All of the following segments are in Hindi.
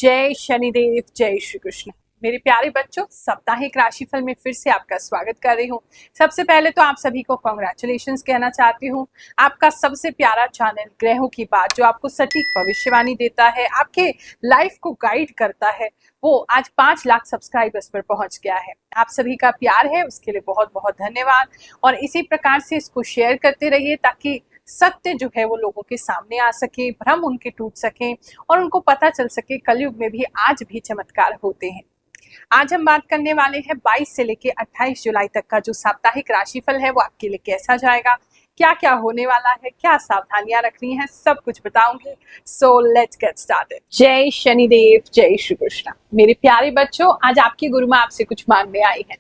जय शनिदेव, जय श्री कृष्ण। मेरे प्यारे बच्चों, साप्ताहिक राशिफल में फिर से आपका स्वागत कर रही हूँ। सबसे पहले तो आप सभी को कॉन्ग्रेचुलेशंस कहना चाहती हूँ। आपका सबसे प्यारा चैनल ग्रहों की बात, जो आपको सटीक भविष्यवाणी देता है, आपके लाइफ को गाइड करता है, वो आज 5 लाख सब्सक्राइबर्स पर पहुंच गया है। आप सभी का प्यार है, उसके लिए बहुत बहुत धन्यवाद। और इसी प्रकार से इसको शेयर करते रहिए ताकि सत्य जो है वो लोगों के सामने आ सके, भ्रम उनके टूट सके और उनको पता चल सके कलयुग में भी आज भी चमत्कार होते हैं। आज हम बात करने वाले हैं 22 से लेके 28 जुलाई तक का जो साप्ताहिक राशिफल है वो आपके लिए कैसा जाएगा, क्या क्या होने वाला है, क्या सावधानियां रखनी है, सब कुछ बताऊंगी। So let's get started. जय शनिदेव, जय श्री कृष्ण। मेरे प्यारे बच्चों, आज आपकी गुरु मां आपसे कुछ मांगने आई है।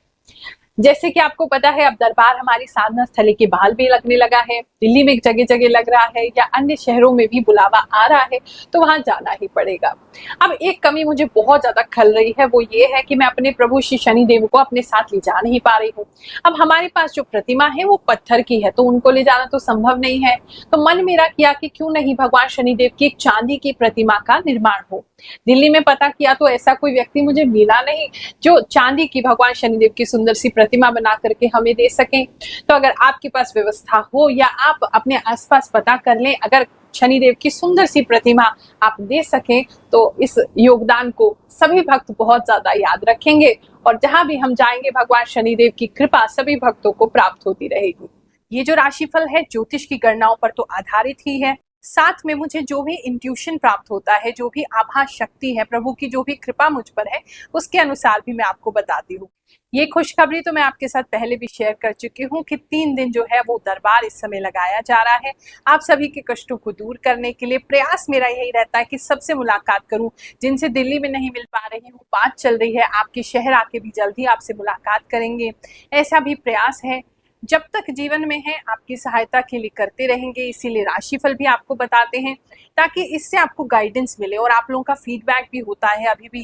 जैसे कि आपको पता है, अब दरबार हमारी साधना स्थली के बहाल भी लगने लगा है। दिल्ली में जगह जगह लग रहा है या अन्य शहरों में भी बुलावा आ रहा है, तो वहां जाना ही पड़ेगा। अब एक कमी मुझे बहुत ज्यादा खल रही है, वो ये है कि मैं अपने प्रभु श्री शनिदेव को अपने साथ ले जा नहीं पा रही हूँ। अब हमारे पास जो प्रतिमा है वो पत्थर की है, तो उनको ले जाना तो संभव नहीं है। तो मन मेरा किया कि क्यों नहीं भगवान शनिदेव की एक चांदी की प्रतिमा का निर्माण हो। दिल्ली में पता किया तो ऐसा कोई व्यक्ति मुझे मिला नहीं जो चांदी की भगवान शनिदेव की सुंदर सी प्रतिमा बना करके हमें दे सके। तो अगर आपके पास व्यवस्था हो या आप अपने आसपास पता कर लें, अगर शनिदेव की सुंदर सी प्रतिमा आप दे सकें, तो इस योगदान को सभी भक्त बहुत ज्यादा याद रखेंगे और जहां भी हम जाएंगे भगवान शनिदेव की कृपा सभी भक्तों को प्राप्त होती रहेगी। ये जो राशिफल है ज्योतिष की गणनाओं पर तो आधारित ही है, साथ में मुझे जो भी इंट्यूशन प्राप्त होता है, जो भी आभा शक्ति है, प्रभु की जो भी कृपा मुझ पर है, उसके अनुसार भी मैं आपको बताती हूँ। ये खुशखबरी तो मैं आपके साथ पहले भी शेयर कर चुकी हूँ कि 3 दिन जो है वो दरबार इस समय लगाया जा रहा है। आप सभी के कष्टों को दूर करने के लिए प्रयास मेरा यही रहता है कि सबसे मुलाकात करूं, जिनसे दिल्ली में नहीं मिल पा रही हूँ, बात चल रही है, आपके शहर आके भी जल्दी आपसे मुलाकात करेंगे, ऐसा भी प्रयास है। जब तक जीवन में है आपकी सहायता के लिए करते रहेंगे, इसीलिए राशिफल भी आपको बताते हैं ताकि इससे आपको गाइडेंस मिले। और आप लोगों का फीडबैक भी होता है। अभी भी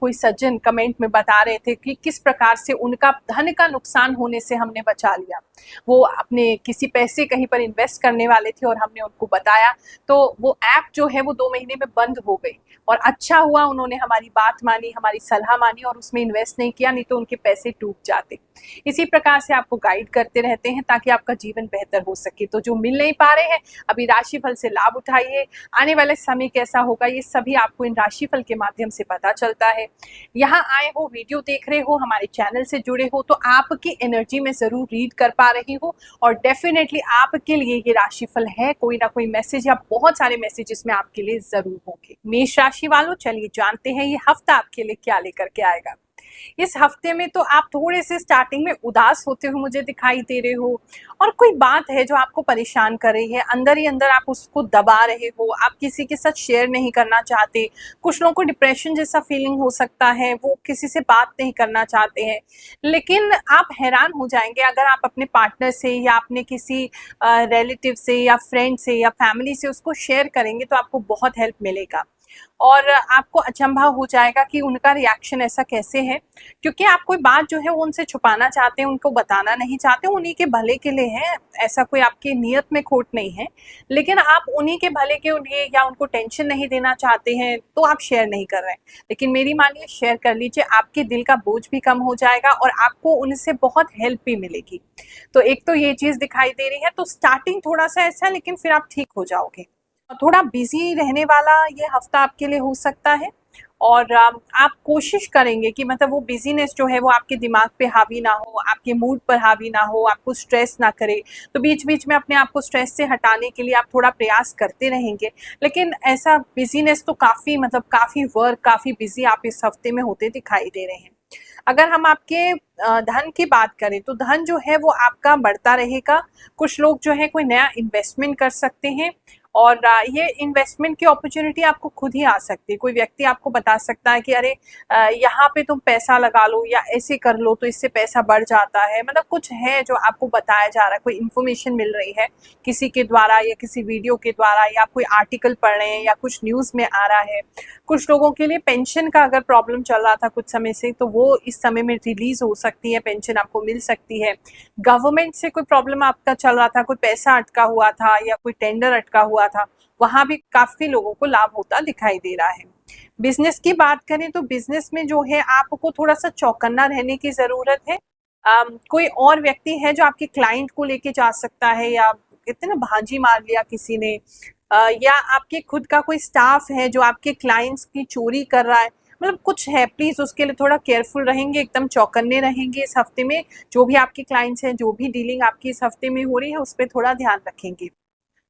कोई सज्जन कमेंट में बता रहे थे कि किस प्रकार से उनका धन का नुकसान होने से हमने बचा लिया। वो अपने किसी पैसे कहीं पर इन्वेस्ट करने वाले थे और हमने उनको बताया, तो वो ऐप जो है वो 2 महीने में बंद हो गई। और अच्छा हुआ उन्होंने हमारी बात मानी, हमारी सलाह मानी और उसमें इन्वेस्ट नहीं किया, नहीं तो उनके पैसे डूब जाते। इसी प्रकार से आपको गाइड करते रहते हैं ताकि आपका जीवन बेहतर हो सके। तो जो मिल नहीं पा रहे हैं, अभी राशिफल से लाभ उठाइए। आने वाले समय कैसा होगा ये सभी आपको इन राशिफल के माध्यम से पता चलता है। यहाँ आए हो, वीडियो देख रहे हो, हमारे चैनल से जुड़े हो, तो आपकी एनर्जी में जरूर रीड कर पा रही हूँ और डेफिनेटली आपके लिए ये राशिफल है। कोई ना कोई मैसेज या बहुत सारे मैसेजेस में आपके लिए जरूर होंगे। मेष राशि वालों, चलिए जानते हैं ये हफ्ता आपके लिए क्या लेकर के आएगा। इस हफ्ते में तो आप थोड़े से स्टार्टिंग में उदास होते हुए मुझे दिखाई दे रहे हो और कोई बात है जो आपको परेशान कर रही है, अंदर ही अंदर आप उसको दबा रहे हो, आप किसी के साथ शेयर नहीं करना चाहते। कुछ लोगों को डिप्रेशन जैसा फीलिंग हो सकता है, वो किसी से बात नहीं करना चाहते हैं। लेकिन आप हैरान हो जाएंगे अगर आप अपने पार्टनर से या अपने किसी रिलेटिव से या फ्रेंड से या फैमिली से उसको शेयर करेंगे तो आपको बहुत हेल्प मिलेगा। और आपको अचंभा हो जाएगा कि उनका रिएक्शन ऐसा कैसे है, क्योंकि आप कोई बात जो है वो उनसे छुपाना चाहते हैं, उनको बताना नहीं चाहते। उन्हीं के भले के लिए है, ऐसा कोई आपकी नियत में खोट नहीं है, लेकिन आप उन्हीं के भले के लिए या उनको टेंशन नहीं देना चाहते हैं तो आप शेयर नहीं कर रहे हैं। लेकिन मेरी मानिए, शेयर कर लीजिए, आपके दिल का बोझ भी कम हो जाएगा और आपको उनसे बहुत हेल्प भी मिलेगी। तो एक तो ये चीज दिखाई दे रही है। तो स्टार्टिंग थोड़ा सा ऐसा है, लेकिन फिर आप ठीक हो जाओगे। थोड़ा बिजी रहने वाला ये हफ्ता आपके लिए हो सकता है और आप कोशिश करेंगे कि मतलब वो बिजीनेस जो है वो आपके दिमाग पे हावी ना हो, आपके मूड पर हावी ना हो, आपको स्ट्रेस ना करे। तो बीच बीच में अपने आप को स्ट्रेस से हटाने के लिए आप थोड़ा प्रयास करते रहेंगे। लेकिन ऐसा बिजीनेस तो काफ़ी काफ़ी वर्क, काफ़ी बिजी आप इस हफ्ते में होते दिखाई दे रहे हैं। अगर हम आपके धन की बात करें तो धन जो है वो आपका बढ़ता रहेगा। कुछ लोग जो है कोई नया इन्वेस्टमेंट कर सकते हैं और ये इन्वेस्टमेंट की अपॉर्चुनिटी आपको खुद ही आ सकती है। कोई व्यक्ति आपको बता सकता है कि अरे यहाँ पे तुम पैसा लगा लो या ऐसे कर लो तो इससे पैसा बढ़ जाता है। मतलब कुछ है जो आपको बताया जा रहा है, कोई इन्फॉर्मेशन मिल रही है किसी के द्वारा या किसी वीडियो के द्वारा, या कोई आर्टिकल पढ़ रहे हैं या कुछ न्यूज़ में आ रहा है। कुछ लोगों के लिए पेंशन का अगर प्रॉब्लम चल रहा था कुछ समय से, तो वो इस समय में रिलीज हो सकती है, पेंशन आपको मिल सकती है। गवर्नमेंट से कोई प्रॉब्लम आपका चल रहा था, कोई पैसा अटका हुआ था या कोई टेंडर अटका हुआ था, वहां भी काफी लोगों को लाभ होता दिखाई दे रहा है। बिजनेस की बात करें तो बिजनेस में जो है आपको थोड़ा सा चौकन्ना रहने की जरूरत है। कोई और व्यक्ति है जो आपके क्लाइंट को लेके जा सकता है, या कहते हैं ना भाजी मार लिया किसी ने, या आपके खुद का कोई स्टाफ है जो आपके क्लाइंट्स की चोरी कर रहा है, मतलब कुछ है, प्लीज उसके लिए थोड़ा केयरफुल रहेंगे, एकदम चौकन्ने रहेंगे इस हफ्ते में। जो भी आपके क्लाइंट्स हैं, जो भी डीलिंग आपकी इस हफ्ते में हो रही है, उस पर थोड़ा ध्यान रखेंगे।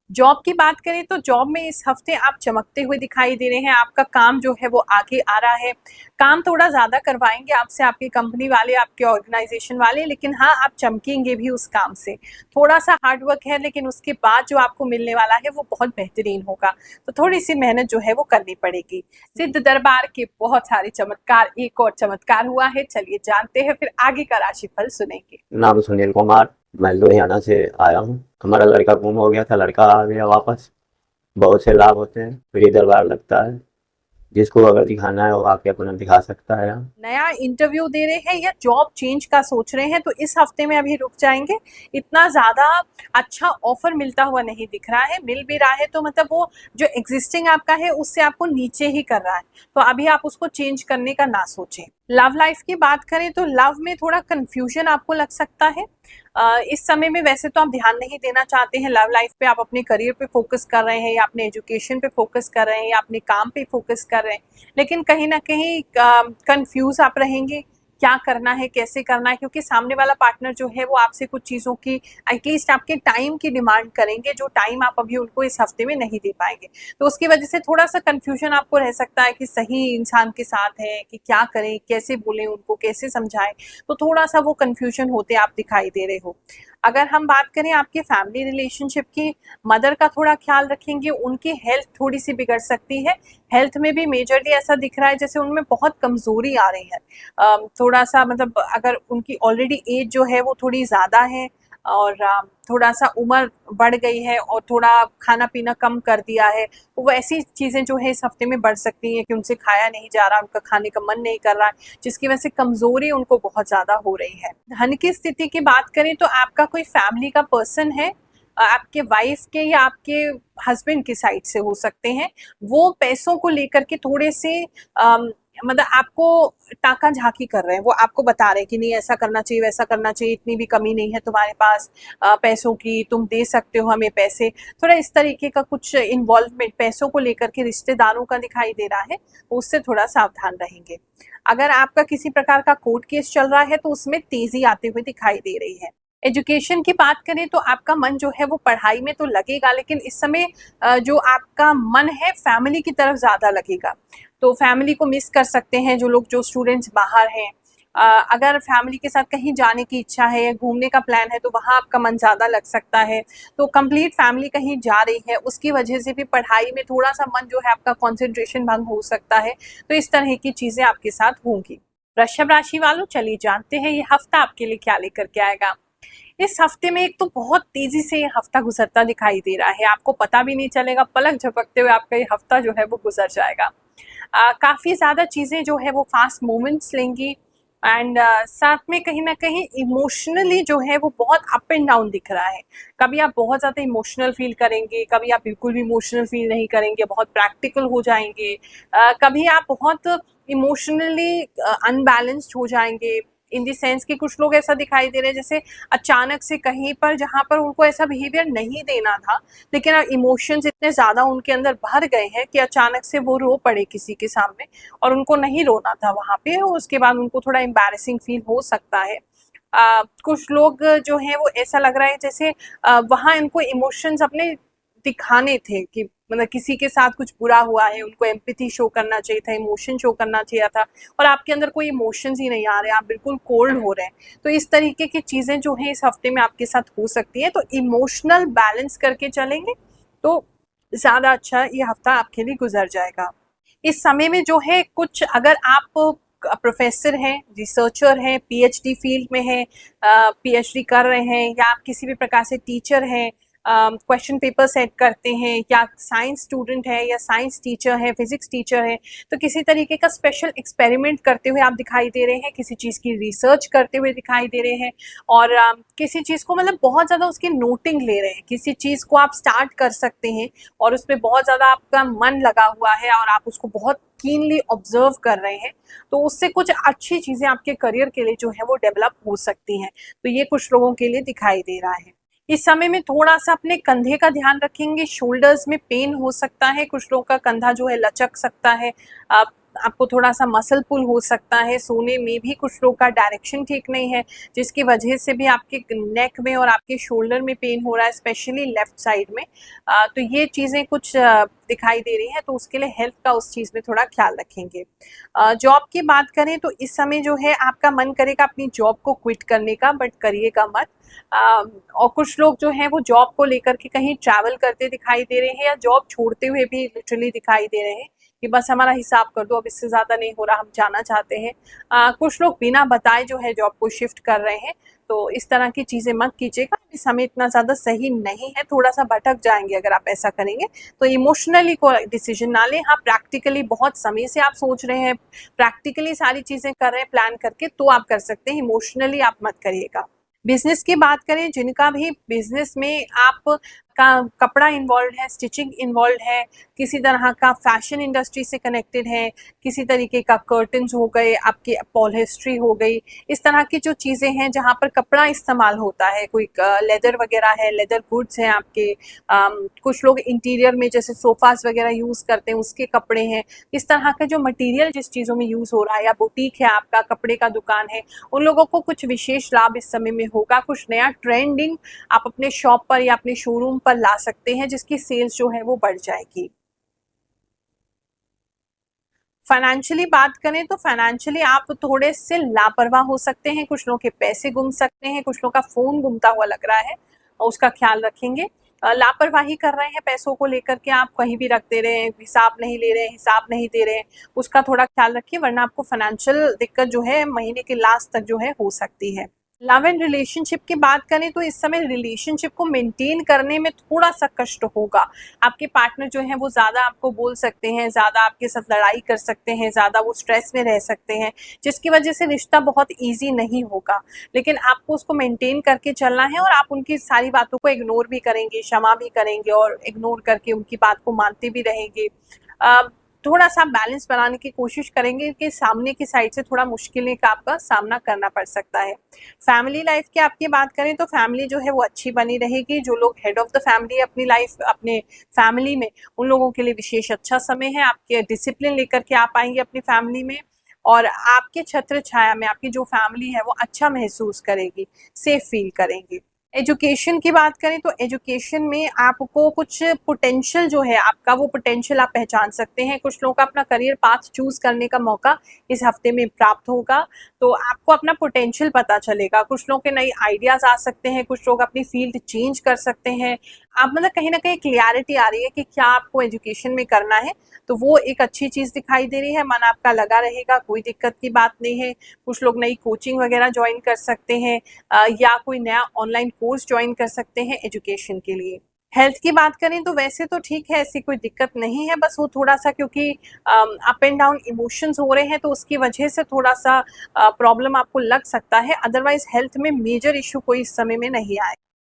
जॉब की बात करें तो जॉब में इस हफ्ते आप चमकते हुए दिखाई दे रहे हैं। आपका काम जो है वो आगे आ रहा है। काम थोड़ा ज्यादा करवाएंगे आपसे आपकी कंपनी वाले, आपके ऑर्गेनाइजेशन वाले, लेकिन हाँ, आप चमकेंगे भी उस काम से। थोड़ा सा हार्डवर्क है, लेकिन उसके बाद जो आपको मिलने वाला है वो बहुत बेहतरीन होगा, तो थोड़ी सी मेहनत जो है वो करनी पड़ेगी। सिद्ध दरबार के बहुत सारे चमत्कार, एक और चमत्कार हुआ है, चलिए जानते हैं, फिर आगे का राशिफल सुनेंगे। नाम सुनील कुमार, मैं लुधियाना से आया हूँ। हमारा लड़का गुम हो गया था, लड़का आ गया वापस। बहुत से लाभ होते हैं, फ्री दरबार लगता है। जिसको अगर दिखाना है वो आके अपना दिखा सकता है यहाँ। नया इंटरव्यू दे रहे हैं या जॉब चेंज का सोच रहे हैं तो इस हफ्ते में अभी रुक जाएंगे। इतना ज्यादा अच्छा ऑफर मिलता हुआ नहीं दिख रहा है, मिल भी रहा है तो मतलब वो जो एग्जिस्टिंग आपका है उससे आपको नीचे ही कर रहा है, तो अभी आप उसको चेंज करने का ना सोचें। लव लाइफ की बात करें तो लव में थोड़ा कंफ्यूजन आपको लग सकता है। इस समय में वैसे तो आप ध्यान नहीं देना चाहते हैं लव लाइफ पे, आप अपने करियर पे फोकस कर रहे हैं, या अपने एजुकेशन पे फोकस कर रहे हैं, या अपने काम पे फोकस कर रहे हैं, लेकिन कहीं ना कहीं कंफ्यूज आप रहेंगे क्या करना है, कैसे करना है, क्योंकि सामने वाला पार्टनर जो है वो आपसे कुछ चीज़ों की, एटलीस्ट आपके टाइम की डिमांड करेंगे, जो टाइम आप अभी उनको इस हफ्ते में नहीं दे पाएंगे। तो उसकी वजह से थोड़ा सा कंफ्यूजन आपको रह सकता है कि सही इंसान के साथ है कि क्या करें, कैसे बोलें उनको, कैसे समझाएं, तो थोड़ा सा वो कंफ्यूजन होते आप दिखाई दे रहे हो। अगर हम बात करें आपके फैमिली रिलेशनशिप की, मदर का थोड़ा ख्याल रखेंगे, उनकी हेल्थ थोड़ी सी बिगड़ सकती है। हेल्थ में भी मेजरली ऐसा दिख रहा है जैसे उनमें बहुत कमजोरी आ रही है। थोड़ा सा मतलब अगर उनकी ऑलरेडी एज जो है वो थोड़ी ज़्यादा है, और थोड़ा सा उम्र बढ़ गई है, और थोड़ा खाना पीना कम कर दिया है, तो वो ऐसी चीज़ें जो है इस हफ्ते में बढ़ सकती हैं कि उनसे खाया नहीं जा रहा, उनका खाने का मन नहीं कर रहा है, जिसकी वजह से कमज़ोरी उनको बहुत ज़्यादा हो रही है। धन की स्थिति की बात करें तो आपका कोई फैमिली का पर्सन है, आपके वाइफ के या आपके हस्बैंड की साइड से हो सकते हैं, वो पैसों को लेकर के थोड़े से मतलब आपको टाका झाकी कर रहे हैं। वो आपको बता रहे हैं कि नहीं ऐसा करना चाहिए, वैसा करना चाहिए, इतनी भी कमी नहीं है तुम्हारे पास पैसों की, तुम दे सकते हो हमें पैसे। थोड़ा इस तरीके का कुछ इन्वॉल्वमेंट पैसों को लेकर के रिश्तेदारों का दिखाई दे रहा है, उससे थोड़ा सावधान रहेंगे। अगर आपका किसी प्रकार का कोर्ट केस चल रहा है तो उसमें तेजी आते हुए दिखाई दे रही है। एजुकेशन की बात करें तो आपका मन जो है वो पढ़ाई में तो लगेगा, लेकिन इस समय जो आपका मन है फैमिली की तरफ ज़्यादा लगेगा, तो फैमिली को मिस कर सकते हैं जो लोग, जो स्टूडेंट्स बाहर हैं। अगर फैमिली के साथ कहीं जाने की इच्छा है, घूमने का प्लान है, तो वहाँ आपका मन ज़्यादा लग सकता है। तो कंप्लीट फैमिली कहीं जा रही है, उसकी वजह से भी पढ़ाई में थोड़ा सा मन जो है आपका कंसंट्रेशन भंग हो सकता है, तो इस तरह की चीज़ें आपके साथ होंगी। वृषभ राशि वालों, चलिए जानते हैं ये हफ्ता आपके लिए क्या लेकर के आएगा। इस हफ्ते में एक तो बहुत तेजी से ये हफ्ता गुजरता दिखाई दे रहा है, आपको पता भी नहीं चलेगा, पलक झपकते हुए आपका ये हफ्ता जो है वो गुजर जाएगा। काफ़ी ज़्यादा चीज़ें जो है वो फास्ट मूवमेंट्स लेंगी, एंड साथ में कहीं ना कहीं इमोशनली जो है वो बहुत अप एंड डाउन दिख रहा है। कभी आप बहुत ज़्यादा इमोशनल फील करेंगे, कभी आप बिल्कुल भी इमोशनल फील नहीं करेंगे, बहुत प्रैक्टिकल हो जाएंगे, कभी आप बहुत इमोशनली अनबैलेंस्ड हो जाएंगे। इन द सेंस कि कुछ लोग ऐसा दिखाई दे रहे हैं जैसे अचानक से कहीं पर, जहाँ पर उनको ऐसा बिहेवियर नहीं देना था, लेकिन इमोशंस इतने ज़्यादा उनके अंदर भर गए हैं कि अचानक से वो रो पड़े किसी के सामने, और उनको नहीं रोना था वहाँ पे, उसके बाद उनको थोड़ा एम्बैरेसिंग फील हो सकता है। कुछ लोग जो हैं वो ऐसा लग रहा है जैसे वहाँ इनको इमोशंस अपने दिखाने थे, कि मतलब किसी के साथ कुछ बुरा हुआ है, उनको एम्पैथी शो करना चाहिए था, इमोशन शो करना चाहिए था, और आपके अंदर कोई इमोशंस ही नहीं आ रहे, आप बिल्कुल कोल्ड हो रहे हैं। तो इस तरीके की चीज़ें जो हैं इस हफ्ते में आपके साथ हो सकती है, तो इमोशनल बैलेंस करके चलेंगे तो ज़्यादा अच्छा ये हफ्ता आपके लिए गुजर जाएगा। इस समय में जो है कुछ, अगर आप प्रोफेसर हैं, रिसर्चर हैं, पीएचडी फील्ड में हैं, पीएचडी कर रहे हैं, या आप किसी भी प्रकार से टीचर हैं, क्वेश्चन पेपर सेट करते हैं, या साइंस स्टूडेंट है या साइंस टीचर है, फिजिक्स टीचर है, तो किसी तरीके का स्पेशल एक्सपेरिमेंट करते हुए आप दिखाई दे रहे हैं, किसी चीज़ की रिसर्च करते हुए दिखाई दे रहे हैं, और किसी चीज़ को मतलब बहुत ज़्यादा उसकी नोटिंग ले रहे हैं। किसी चीज़ को आप स्टार्ट कर सकते हैं और उसमें बहुत ज़्यादा आपका मन लगा हुआ है और आप उसको बहुत कीनली ऑब्जर्व कर रहे हैं, तो उससे कुछ अच्छी चीज़ें आपके करियर के लिए जो है वो डेवलप हो सकती हैं। तो ये कुछ लोगों के लिए दिखाई दे रहा है। इस समय में थोड़ा सा अपने कंधे का ध्यान रखेंगे, शोल्डर्स में पेन हो सकता है, कुछ लोगों का कंधा जो है लचक सकता है, आपको थोड़ा सा मसल पुल हो सकता है, सोने में भी कुछ लोगों का डायरेक्शन ठीक नहीं है, जिसकी वजह से भी आपके नेक में और आपके शोल्डर में पेन हो रहा है, स्पेशली लेफ्ट साइड में। तो ये चीज़ें कुछ दिखाई दे रही हैं, तो उसके लिए हेल्थ का उस चीज़ में थोड़ा ख्याल रखेंगे। जॉब की बात करें तो इस समय जो है आपका मन करेगा अपनी जॉब को क्विट करने का, बट करिएगा मत। और कुछ लोग जो हैं वो जॉब को लेकर के कहीं ट्रैवल करते दिखाई दे रहे हैं, या जॉब छोड़ते हुए भी लिटरली दिखाई दे रहे हैं कि बस हमारा हिसाब कर दो, अब इससे ज़्यादा नहीं हो रहा, हम जाना चाहते हैं। कुछ लोग बिना बताए जो है जॉब को शिफ्ट कर रहे हैं, तो इस तरह की चीज़ें मत कीजिएगा, इस समय इतना ज़्यादा सही नहीं है, थोड़ा सा भटक जाएंगे अगर आप ऐसा करेंगे। तो इमोशनली कोई डिसीजन ना लें। हाँ, प्रैक्टिकली बहुत समय से आप सोच रहे हैं, प्रैक्टिकली सारी चीज़ें कर रहे हैं प्लान करके, तो आप कर सकते हैं, इमोशनली आप मत करिएगा। बिजनेस की बात करें, जिनका भी बिजनेस में आप का कपड़ा इन्वॉल्व है, स्टिचिंग इन्वॉल्व है, किसी तरह का फैशन इंडस्ट्री से कनेक्टेड है, किसी तरीके का कर्टन्स हो गए, आपकी अपॉल्स्ट्री हो गई, इस तरह की जो चीज़ें हैं जहाँ पर कपड़ा इस्तेमाल होता है, कोई लेदर वगैरह है, लेदर गुड्स हैं आपके, कुछ लोग इंटीरियर में जैसे सोफास वगैरह यूज़ करते हैं उसके कपड़े हैं, इस तरह का जो मटीरियल जिस चीज़ों में यूज़ हो रहा है, या बुटीक है आपका, कपड़े का दुकान है, उन लोगों को कुछ विशेष लाभ इस समय में होगा। कुछ नया ट्रेंडिंग आप अपने शॉप पर या अपने शोरूम पर ला सकते हैं, जिसकी सेल्स जो है वो बढ़ जाएगी। फाइनेंशियली बात करें तो फाइनेंशियली आप थोड़े से लापरवाह हो सकते हैं, कुछ लोगों के पैसे गुम सकते हैं, कुछ लोगों का फोन गुमता हुआ लग रहा है, उसका ख्याल रखेंगे। लापरवाही कर रहे हैं पैसों को लेकर के, आप कहीं भी रख दे रहे हैं, हिसाब नहीं ले रहे हैं, हिसाब नहीं दे रहे हैं, उसका थोड़ा ख्याल रखिए, वरना आपको फाइनेंशियल दिक्कत जो है महीने के लास्ट तक जो है हो सकती है। लव एंड रिलेशनशिप की बात करें तो इस समय रिलेशनशिप को मेंटेन करने में थोड़ा सा कष्ट होगा। आपके पार्टनर जो है वो ज़्यादा आपको बोल सकते हैं, ज़्यादा आपके साथ लड़ाई कर सकते हैं, ज़्यादा वो स्ट्रेस में रह सकते हैं, जिसकी वजह से रिश्ता बहुत ईजी नहीं होगा। लेकिन आपको उसको मेंटेन करके चलना है, और आप उनकी सारी बातों को इग्नोर भी करेंगे, क्षमा भी करेंगे, और इग्नोर करके उनकी बात को मानते भी रहेंगे। थोड़ा सा बैलेंस बनाने की कोशिश करेंगे कि सामने की साइड से थोड़ा मुश्किलें का आपका सामना करना पड़ सकता है। फैमिली लाइफ की आपकी बात करें तो फैमिली जो है वो अच्छी बनी रहेगी। जो लोग हेड ऑफ द फैमिली अपनी लाइफ अपने फैमिली में, उन लोगों के लिए विशेष अच्छा समय है। आपके डिसिप्लिन लेकर के आप आएंगे अपनी फैमिली में, और आपके छत्र छाया में आपकी जो फैमिली है वो अच्छा महसूस करेगी, सेफ फील करेंगे। एजुकेशन की बात करें तो एजुकेशन में आपको कुछ पोटेंशियल जो है आपका, वो पोटेंशियल आप पहचान सकते हैं। कुछ लोगों का अपना करियर पाथ चूज करने का मौका इस हफ्ते में प्राप्त होगा, तो आपको अपना पोटेंशियल पता चलेगा। कुछ लोगों के नए आइडियाज आ सकते हैं, कुछ लोग अपनी फील्ड चेंज कर सकते हैं। आप मतलब कहीं ना कहीं क्लियरिटी आ रही है कि क्या आपको एजुकेशन में करना है, तो वो एक अच्छी चीज़ दिखाई दे रही है। मन आपका लगा रहेगा, कोई दिक्कत की बात नहीं है। कुछ लोग नई कोचिंग वगैरह ज्वाइन कर सकते हैं, या कोई नया ऑनलाइन कोर्स ज्वाइन कर सकते हैं एजुकेशन के लिए। हेल्थ की बात करें तो वैसे तो ठीक है, ऐसी कोई दिक्कत नहीं है, बस वो थोड़ा सा क्योंकि अप एंड डाउन इमोशंस हो रहे हैं, तो उसकी वजह से थोड़ा सा प्रॉब्लम आपको लग सकता है। अदरवाइज हेल्थ में मेजर इशू कोई इस समय में नहीं आए।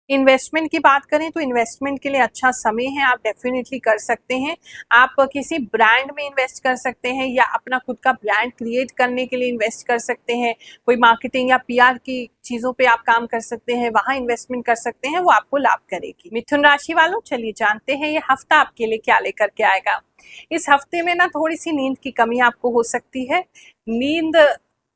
इन्वेस्टमेंट की बात करें तो इन्वेस्टमेंट के लिए अच्छा समय है, आप डेफिनेटली कर सकते हैं। आप किसी ब्रांड में इन्वेस्ट कर सकते हैं, या अपना खुद का ब्रांड क्रिएट करने के लिए इन्वेस्ट कर सकते हैं। कोई मार्केटिंग या पीआर की चीज़ों पे आप काम कर सकते हैं, वहाँ इन्वेस्टमेंट कर सकते हैं, वो आपको लाभ करेगी। मिथुन राशि वालों, चलिए जानते हैं ये हफ्ता आपके लिए क्या लेकर के आएगा। इस हफ्ते में ना थोड़ी सी नींद की कमी आपको हो सकती है। नींद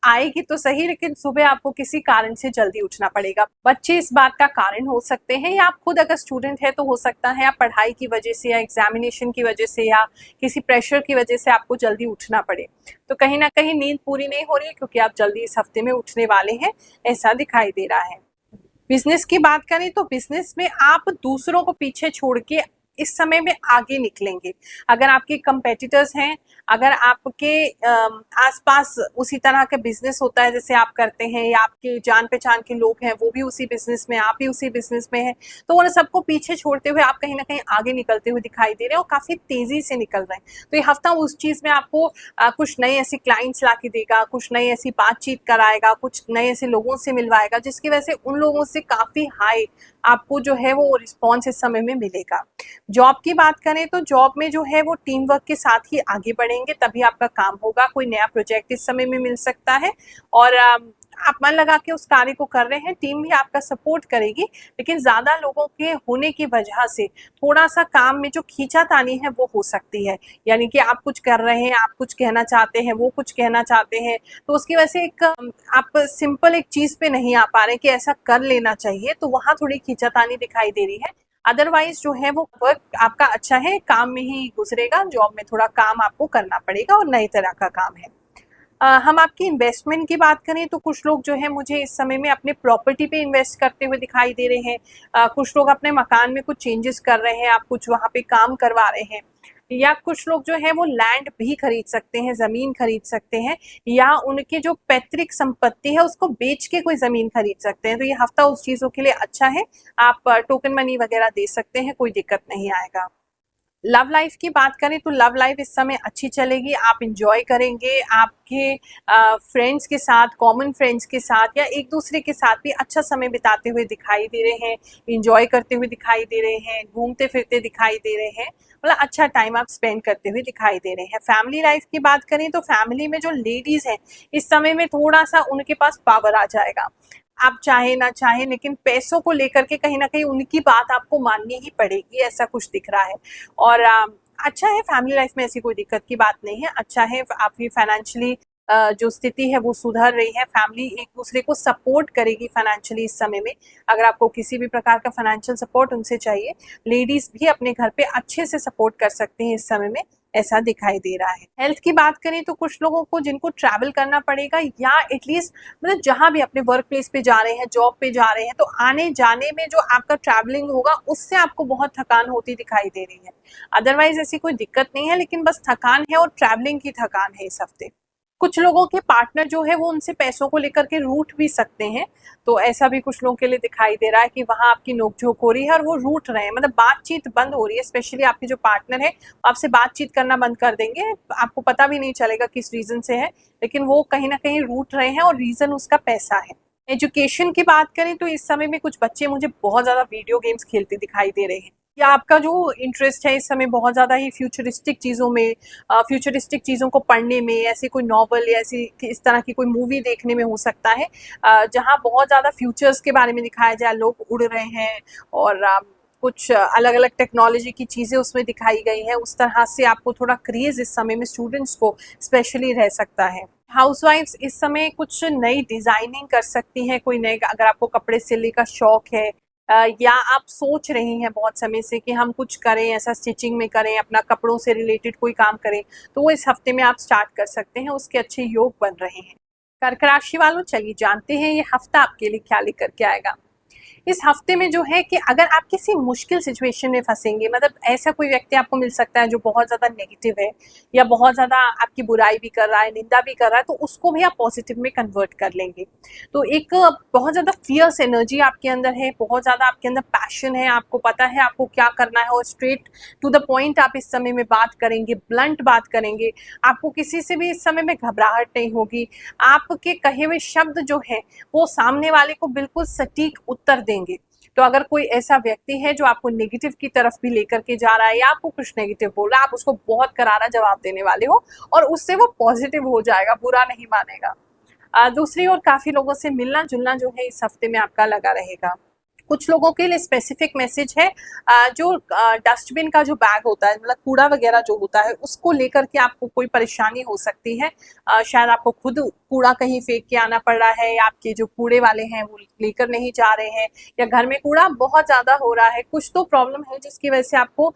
आएगी तो सही, लेकिन सुबह आपको किसी कारण से जल्दी उठना पड़ेगा। बच्चे इस बात का कारण हो सकते हैं, या आप खुद अगर स्टूडेंट है तो हो सकता है आप पढ़ाई की वजह से, या एग्जामिनेशन की वजह से, या किसी प्रेशर की वजह से आपको जल्दी उठना पड़े। तो कहीं ना कहीं नींद पूरी नहीं हो रही है, क्योंकि आप जल्दी इस हफ्ते में उठने वाले हैं, ऐसा दिखाई दे रहा है। बिजनेस की बात करें तो बिजनेस में आप दूसरों को पीछे छोड़ के इस समय में आगे निकलेंगे। अगर आपके कंपेटिटर्स हैं, अगर आपके आसपास उसी तरह का बिजनेस होता है जैसे आप करते हैं, या आपके जान पहचान के लोग हैं वो भी उसी बिजनेस में, आप भी उसी बिजनेस में हैं, तो उन सबको पीछे छोड़ते हुए आप कहीं ना कहीं आगे निकलते हुए दिखाई दे रहे हैं और काफी तेजी से निकल रहे हैं। तो ये हफ्ता उस चीज में आपको कुछ नए ऐसे क्लाइंट्स ला के देगा, कुछ नई ऐसी बातचीत कराएगा, कुछ नए ऐसे लोगों से मिलवाएगा, जिसकी वजह से उन लोगों से काफी हाई आपको जो है वो रिस्पॉन्स इस समय में मिलेगा। जॉब की बात करें तो जॉब में जो है वो टीम वर्क के साथ ही आगे बढ़ेंगे, तभी आपका काम होगा। कोई नया प्रोजेक्ट इस समय में मिल सकता है और आप मन लगा के उस कार्य को कर रहे हैं, टीम भी आपका सपोर्ट करेगी, लेकिन ज्यादा लोगों के होने की वजह से थोड़ा सा काम में जो खींचातानी है वो हो सकती है। यानी कि आप कुछ कर रहे हैं, आप कुछ कहना चाहते हैं, वो कुछ कहना चाहते हैं, तो उसकी वजह से एक आप सिंपल एक चीज पे नहीं आ पा रहे कि ऐसा कर लेना चाहिए, तो वहां थोड़ी खींचातानी दिखाई दे रही है। अदरवाइज जो है वो वर्क आपका अच्छा है, काम में ही गुजरेगा। जॉब में थोड़ा काम आपको करना पड़ेगा और नई तरह का काम है। हम आपकी इन्वेस्टमेंट की बात करें तो कुछ लोग जो है मुझे इस समय में अपने प्रॉपर्टी पे इन्वेस्ट करते हुए दिखाई दे रहे हैं। कुछ लोग अपने मकान में कुछ चेंजेस कर रहे हैं, आप कुछ वहाँ पे काम करवा रहे हैं, या कुछ लोग जो है वो लैंड भी खरीद सकते हैं, जमीन खरीद सकते हैं, या उनके जो पैतृक संपत्ति है उसको बेच के कोई जमीन खरीद सकते हैं। तो ये हफ्ता उस चीजों के लिए अच्छा है, आप टोकन मनी वगैरह दे सकते हैं, कोई दिक्कत नहीं आएगा। लव लाइफ की बात करें तो लव लाइफ इस समय अच्छी चलेगी, आप इंजॉय करेंगे, आपके फ्रेंड्स के साथ, कॉमन फ्रेंड्स के साथ या एक दूसरे के साथ भी अच्छा समय बिताते हुए दिखाई दे रहे हैं, इंजॉय करते हुए दिखाई दे रहे हैं, घूमते फिरते दिखाई दे रहे हैं, मतलब अच्छा टाइम आप स्पेंड करते हुए दिखाई दे रहे हैं। फैमिली लाइफ की बात करें तो फैमिली में जो लेडीज हैं इस समय में थोड़ा सा उनके पास पावर आ जाएगा, आप चाहे ना चाहे, लेकिन पैसों को लेकर के कहीं ना कहीं उनकी बात आपको माननी ही पड़ेगी, ऐसा कुछ दिख रहा है। और अच्छा है, फैमिली लाइफ में ऐसी कोई दिक्कत की बात नहीं है, अच्छा है। आपकी फाइनेंशियली जो स्थिति है वो सुधर रही है, फैमिली एक दूसरे को सपोर्ट करेगी फाइनेंशियली इस समय में। अगर आपको किसी भी प्रकार का फाइनेंशियल सपोर्ट उनसे चाहिए, लेडीज भी अपने घर पे अच्छे से सपोर्ट कर सकती हैं इस समय में, ऐसा दिखाई दे रहा है। हेल्थ की बात करें तो कुछ लोगों को जिनको ट्रैवल करना पड़ेगा, या एटलीस्ट मतलब जहां भी अपने वर्क प्लेस पे जा रहे हैं, जॉब पे जा रहे हैं, तो आने जाने में जो आपका ट्रैवलिंग होगा उससे आपको बहुत थकान होती दिखाई दे रही है। अदरवाइज ऐसी कोई दिक्कत नहीं है, लेकिन बस थकान है और ट्रैवलिंग की थकान है इस हफ्ते। कुछ लोगों के पार्टनर जो है वो उनसे पैसों को लेकर के रूठ भी सकते हैं, तो ऐसा भी कुछ लोगों के लिए दिखाई दे रहा है कि वहां आपकी नोकझोंक हो रही है और वो रूठ रहे हैं, मतलब बातचीत बंद हो रही है। स्पेशली आपके जो पार्टनर है आपसे बातचीत करना बंद कर देंगे, आपको पता भी नहीं चलेगा किस रीजन से है, लेकिन वो कहीं ना कहीं रूठ रहे हैं और रीजन उसका पैसा है। एजुकेशन की बात करें तो इस समय में कुछ बच्चे मुझे बहुत ज्यादा वीडियो गेम्स खेलते दिखाई दे रहे हैं, या आपका जो इंटरेस्ट है इस समय बहुत ज़्यादा ही फ्यूचरिस्टिक चीज़ों में, फ्यूचरिस्टिक चीज़ों को पढ़ने में, ऐसी कोई नॉवल या ऐसी इस तरह की कोई मूवी देखने में हो सकता है, जहाँ बहुत ज़्यादा फ्यूचर्स के बारे में दिखाया जाए, लोग उड़ रहे हैं और कुछ अलग अलग टेक्नोलॉजी की चीज़ें उसमें दिखाई गई हैं। उस तरह से आपको थोड़ा क्रेज़ इस समय में स्टूडेंट्स को स्पेशली रह सकता है। हाउसवाइफ्स इस समय कुछ नई डिज़ाइनिंग कर सकती हैं, कोई नए, अगर आपको कपड़े सिलने का शौक है, या आप सोच रही हैं बहुत समय से कि हम कुछ करें, ऐसा स्टिचिंग में करें, अपना कपड़ों से रिलेटेड कोई काम करें, तो वो इस हफ्ते में आप स्टार्ट कर सकते हैं, उसके अच्छे योग बन रहे हैं। कर्क राशि वालों, चलिए जानते हैं ये हफ्ता आपके लिए क्या लेकर के आएगा। इस हफ्ते में जो है कि अगर आप किसी मुश्किल सिचुएशन में फंसेंगे, मतलब ऐसा कोई व्यक्ति आपको मिल सकता है जो बहुत ज़्यादा नेगेटिव है या बहुत ज़्यादा आपकी बुराई भी कर रहा है, निंदा भी कर रहा है, तो उसको भी आप पॉजिटिव में कन्वर्ट कर लेंगे। तो एक बहुत ज़्यादा फियर्स एनर्जी आपके अंदर है, बहुत ज़्यादा आपके अंदर पैशन है, आपको पता है आपको क्या करना है और स्ट्रेट टू द पॉइंट आप इस समय में बात करेंगे, ब्लंट बात करेंगे, आपको किसी से भी इस समय में घबराहट नहीं होगी। आपके कहे हुए शब्द जो है वो सामने वाले को बिल्कुल सटीक उत्तर देंगे। तो अगर कोई ऐसा व्यक्ति है जो आपको नेगेटिव की तरफ भी लेकर के जा रहा है या आपको कुछ नेगेटिव बोल रहा है, आप उसको बहुत करारा जवाब देने वाले हो और उससे वो पॉजिटिव हो जाएगा, बुरा नहीं मानेगा। दूसरी ओर काफी लोगों से मिलना जुलना जो है इस हफ्ते में आपका लगा रहेगा। कुछ लोगों के लिए स्पेसिफिक मैसेज है, जो डस्टबिन का जो बैग होता है, मतलब कूड़ा वगैरह जो होता है, उसको लेकर के आपको कोई परेशानी हो सकती है। शायद आपको खुद कूड़ा कहीं फेंक के आना पड़ रहा है, या आपके जो कूड़े वाले हैं वो लेकर नहीं जा रहे हैं, या घर में कूड़ा बहुत ज़्यादा हो रहा है, कुछ तो प्रॉब्लम है जिसकी वजह से आपको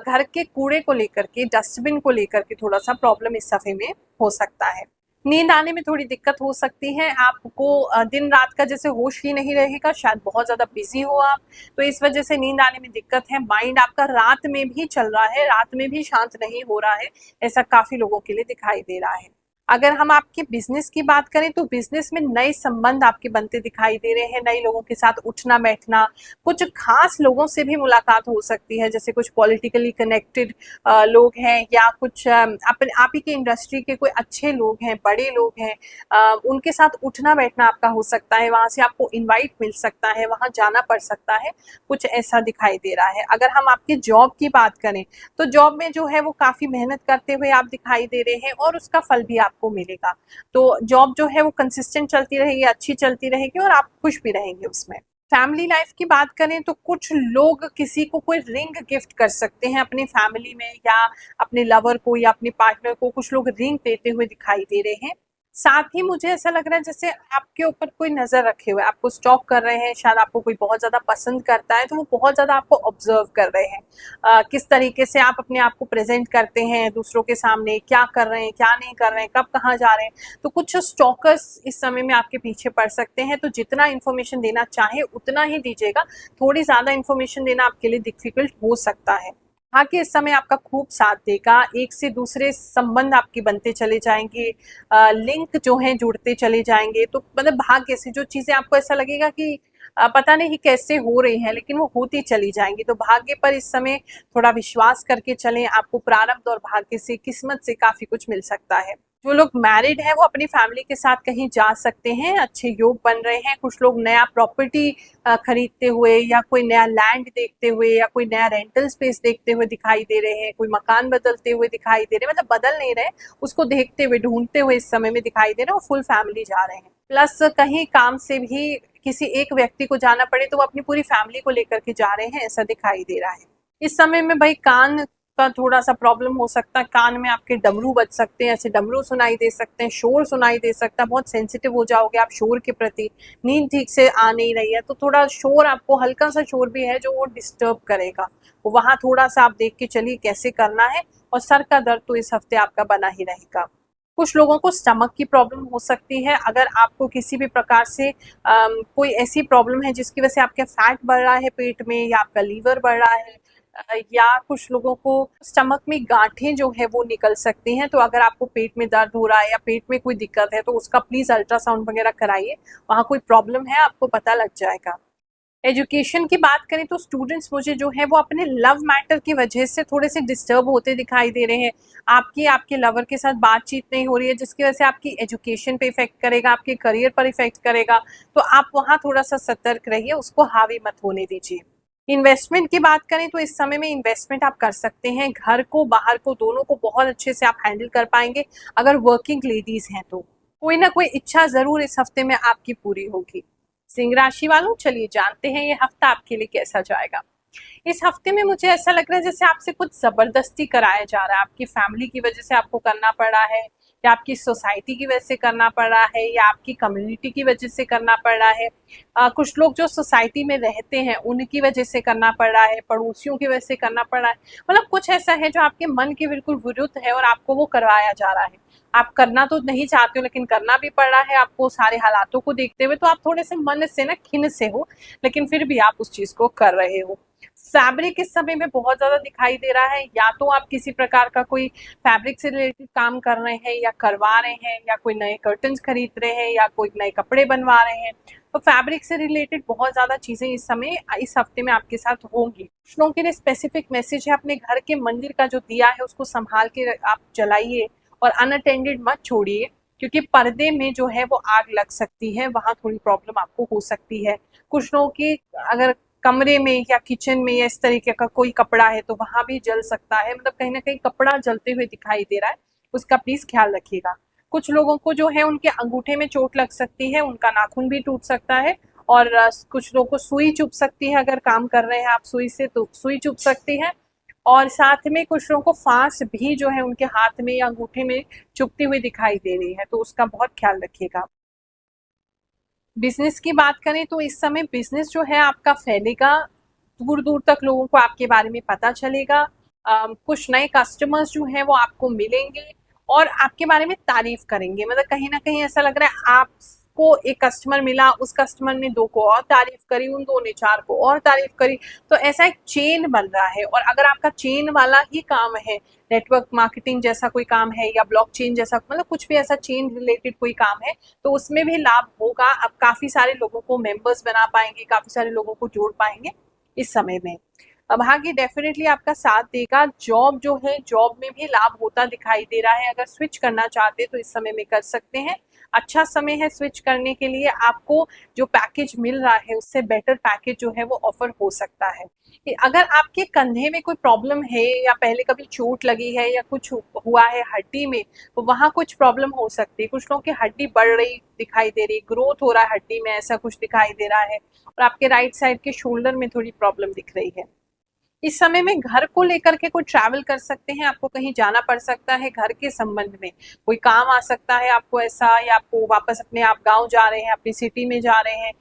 घर के कूड़े को लेकर के, डस्टबिन को लेकर के थोड़ा सा प्रॉब्लम इस सफ़े में हो सकता है। नींद आने में थोड़ी दिक्कत हो सकती है, आपको दिन रात का जैसे होश ही नहीं रहेगा, शायद बहुत ज़्यादा बिजी हो आप, तो इस वजह से नींद आने में दिक्कत है। माइंड आपका रात में भी चल रहा है, रात में भी शांत नहीं हो रहा है, ऐसा काफ़ी लोगों के लिए दिखाई दे रहा है। अगर हम आपके बिजनेस की बात करें तो बिजनेस में नए संबंध आपके बनते दिखाई दे रहे हैं, नए लोगों के साथ उठना बैठना, कुछ खास लोगों से भी मुलाकात हो सकती है, जैसे कुछ पॉलिटिकली कनेक्टेड लोग हैं या कुछ अपने आप ही के इंडस्ट्री के कोई अच्छे लोग हैं, बड़े लोग हैं, उनके साथ उठना बैठना आपका हो सकता है, वहाँ से आपको इनवाइट मिल सकता है, वहाँ जाना पड़ सकता है, कुछ ऐसा दिखाई दे रहा है। अगर हम आपके जॉब की बात करें तो जॉब में जो है वो काफ़ी मेहनत करते हुए आप दिखाई दे रहे हैं और उसका फल भी आपको मिलेगा। तो जॉब जो है वो कंसिस्टेंट चलती रहेगी, अच्छी चलती रहेगी और आप खुश भी रहेंगे उसमें। फैमिली लाइफ की बात करें तो कुछ लोग किसी को कोई रिंग गिफ्ट कर सकते हैं अपनी फैमिली में, या अपने लवर को या अपने पार्टनर को कुछ लोग रिंग देते हुए दिखाई दे रहे हैं। साथ ही मुझे ऐसा लग रहा है जैसे आपके ऊपर कोई नजर रखे हुए, आपको स्टॉक कर रहे हैं, शायद आपको कोई बहुत ज्यादा पसंद करता है तो वो बहुत ज्यादा आपको ऑब्जर्व कर रहे हैं, किस तरीके से आप अपने आप को प्रेजेंट करते हैं दूसरों के सामने, क्या कर रहे हैं, क्या नहीं कर रहे हैं, कब कहाँ जा रहे हैं। तो कुछ स्टॉकर्स इस समय में आपके पीछे पड़ सकते हैं, तो जितना इन्फॉर्मेशन देना चाहे उतना ही दीजिएगा, थोड़ी ज्यादा इन्फॉर्मेशन देना आपके लिए डिफिकल्ट हो सकता है। भाग्य इस समय आपका खूब साथ देगा, एक से दूसरे संबंध आपके बनते चले जाएंगे, लिंक जो हैं जुड़ते चले जाएंगे, तो मतलब भाग्य से जो चीजें आपको ऐसा लगेगा कि पता नहीं कैसे हो रही हैं लेकिन वो होती चली जाएंगी। तो भाग्य पर इस समय थोड़ा विश्वास करके चलें, आपको प्रारब्ध और भाग्य से, किस्मत से काफी कुछ मिल सकता है। जो लोग मैरिड हैं वो अपनी फैमिली के साथ कहीं जा सकते हैं, अच्छे योग बन रहे हैं। कुछ लोग नया प्रॉपर्टी खरीदते हुए या कोई नया लैंड देखते हुए या कोई नया रेंटल स्पेस देखते हुए दिखाई दे रहे हैं, कोई मकान बदलते हुए दिखाई दे रहे हैं, मतलब बदल नहीं रहे, उसको देखते हुए ढूंढते हुए इस समय में दिखाई दे रहे हैं और फुल फैमिली जा रहे हैं। प्लस कहीं काम से भी किसी एक व्यक्ति को जाना पड़े तो वो अपनी पूरी फैमिली को लेकर के जा रहे हैं, ऐसा दिखाई दे रहा है। इस समय में भाई कान का थोड़ा सा प्रॉब्लम हो सकता है, कान में आपके डमरू बज सकते हैं, ऐसे डमरू सुनाई दे सकते हैं, शोर सुनाई दे सकता है, बहुत सेंसिटिव हो जाओगे आप शोर के प्रति। नींद ठीक से आ नहीं रही है तो थोड़ा शोर, आपको हल्का सा शोर भी है जो वो डिस्टर्ब करेगा, वहाँ थोड़ा सा आप देख के चलिए कैसे करना है। और सर का दर्द तो इस हफ्ते आपका बना ही रहेगा। कुछ लोगों को स्टमक की प्रॉब्लम हो सकती है, अगर आपको किसी भी प्रकार से कोई ऐसी प्रॉब्लम है जिसकी वजह से आपके फैट बढ़ रहा है पेट में, या आपका लीवर बढ़ रहा है, या कुछ लोगों को स्टमक में गांठें जो है वो निकल सकती हैं, तो अगर आपको पेट में दर्द हो रहा है या पेट में कोई दिक्कत है तो उसका प्लीज अल्ट्रासाउंड वगैरह कराइए, वहाँ कोई प्रॉब्लम है आपको पता लग जाएगा। एजुकेशन की बात करें तो स्टूडेंट्स मुझे जो है वो अपने लव मैटर की वजह से थोड़े से डिस्टर्ब होते दिखाई दे रहे हैं। आपके लवर के साथ बातचीत नहीं हो रही है जिसकी वजह से आपकी एजुकेशन पे इफेक्ट करेगा, आपके करियर पर इफेक्ट करेगा, तो आप वहाँ थोड़ा सा सतर्क रहिए, उसको हावी मत होने दीजिए। इन्वेस्टमेंट की बात करें तो इस समय में इन्वेस्टमेंट आप कर सकते हैं, घर को बाहर को दोनों को बहुत अच्छे से आप हैंडल कर पाएंगे। अगर वर्किंग लेडीज हैं तो कोई ना कोई इच्छा जरूर इस हफ्ते में आपकी पूरी होगी। सिंह राशि वालों, चलिए जानते हैं ये हफ्ता आपके लिए कैसा जाएगा। इस हफ्ते में मुझे ऐसा लग रहा है जैसे आपसे कुछ जबरदस्ती कराया जा रहा है, आपकी फैमिली की वजह से आपको करना पड़ रहा है, या आपकी सोसाइटी की वजह से करना पड़ रहा है, या आपकी कम्युनिटी की वजह से करना पड़ रहा है। कुछ लोग जो सोसाइटी में रहते हैं उनकी वजह से करना पड़ रहा है, पड़ोसियों की वजह से करना पड़ रहा है, मतलब कुछ ऐसा है जो आपके मन के बिल्कुल विरुद्ध है और आपको वो करवाया जा रहा है। आप करना तो नहीं चाहते हो लेकिन करना भी पड़ रहा है आपको सारे हालातों को देखते हुए, तो आप थोड़े से मन से ना खिन्न से हो, लेकिन फिर भी आप उस चीज को कर रहे हो। फैब्रिक इस समय में बहुत ज्यादा दिखाई दे रहा है, या तो आप किसी प्रकार का कोई फैब्रिक से रिलेटेड काम कर रहे हैं या करवा रहे हैं, या कोई नए कर्टन्स खरीद रहे हैं, या कोई नए कपड़े बनवा रहे हैं, तो फैब्रिक से रिलेटेड बहुत ज्यादा चीजें इस समय इस हफ्ते में आपके साथ होंगी। कुछ लोगों के लिए स्पेसिफिक मैसेज है, अपने घर के मंदिर का जो दिया है उसको संभाल के आप जलाइए और अनअटेंडेड मत छोड़िए, क्योंकि पर्दे में जो है वो आग लग सकती है, वहां थोड़ी प्रॉब्लम आपको हो सकती है। कुछ लोगों की अगर कमरे में या किचन में या इस तरीके का कोई कपड़ा है तो वहां भी जल सकता है, मतलब कहीं ना कहीं कपड़ा जलते हुए दिखाई दे रहा है, उसका प्लीज ख्याल रखिएगा। कुछ लोगों को जो है उनके अंगूठे में चोट लग सकती है, उनका नाखून भी टूट सकता है, और कुछ लोगों को सुई चुभ सकती है, अगर काम कर रहे हैं आप सुई से तो सुई चुभ सकती है, और साथ में कुछ लोगों को फांस भी जो है उनके हाथ में या अंगूठे में चुभती हुई दिखाई दे रही है, तो उसका बहुत ख्याल रखिएगा। बिजनेस की बात करें तो इस समय बिजनेस जो है आपका फैलेगा, दूर दूर तक लोगों को आपके बारे में पता चलेगा, कुछ नए कस्टमर्स जो हैं वो आपको मिलेंगे, और आपके बारे में तारीफ करेंगे। मतलब कहीं ना कहीं ऐसा लग रहा है आपको एक कस्टमर मिला, उस कस्टमर ने 2 को और तारीफ करी, उन 2 ने 4 को और तारीफ करी, तो ऐसा एक चेन बन रहा है। और अगर आपका चेन वाला ही काम है, नेटवर्क मार्केटिंग जैसा कोई काम है या ब्लॉकचेन जैसा, मतलब कुछ भी ऐसा चेन रिलेटेड कोई काम है, तो उसमें भी लाभ होगा। आप काफी सारे लोगों को मेंबर्स बना पाएंगे, काफी सारे लोगों को जोड़ पाएंगे इस समय में। भाग्य डेफिनेटली आपका साथ देगा। जॉब जो है, जॉब में भी लाभ होता दिखाई दे रहा है। अगर स्विच करना चाहते हैं तो इस समय में कर सकते हैं, अच्छा समय है स्विच करने के लिए। आपको जो पैकेज मिल रहा है उससे बेटर पैकेज जो है वो ऑफर हो सकता है। अगर आपके कंधे में कोई प्रॉब्लम है या पहले कभी चोट लगी है या कुछ हुआ है हड्डी में, तो वहाँ कुछ प्रॉब्लम हो सकती है। कुछ लोगों की हड्डी बढ़ रही दिखाई दे रही, ग्रोथ हो रहा है हड्डी में, ऐसा कुछ दिखाई दे रहा है। और आपके राइट साइड के शोल्डर में थोड़ी प्रॉब्लम दिख रही है। इस समय में घर को लेकर के कोई ट्रैवल कर सकते हैं, आपको कहीं जाना पड़ सकता है, घर के संबंध में कोई काम आ सकता है आपको ऐसा, या आपको वापस अपने आप गांव जा रहे हैं, अपनी सिटी में जा रहे हैं,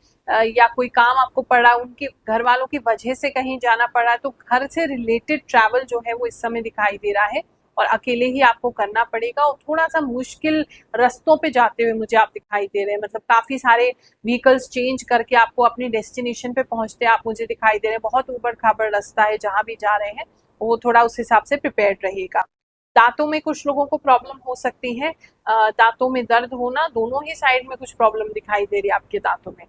या कोई काम आपको पड़ा, उनके घर वालों की वजह से कहीं जाना पड़ा, तो घर से रिलेटेड ट्रैवल जो है वो इस समय दिखाई दे रहा है और अकेले ही आपको करना पड़ेगा। और थोड़ा सा मुश्किल रास्तों पे जाते हुए मुझे आप दिखाई दे रहे हैं, मतलब काफी सारे व्हीकल्स चेंज करके आपको अपनी डेस्टिनेशन पे पहुंचते आप मुझे दिखाई दे रहे हैं। बहुत ऊबड़ खाबड़ रास्ता है, जहां भी जा रहे हैं वो थोड़ा उस हिसाब से प्रिपेयर्ड रहिएगा। दांतों में कुछ लोगों को प्रॉब्लम हो सकती है, दांतों में दर्द होना, दोनों ही साइड में कुछ प्रॉब्लम दिखाई दे रही है आपके दांतों में।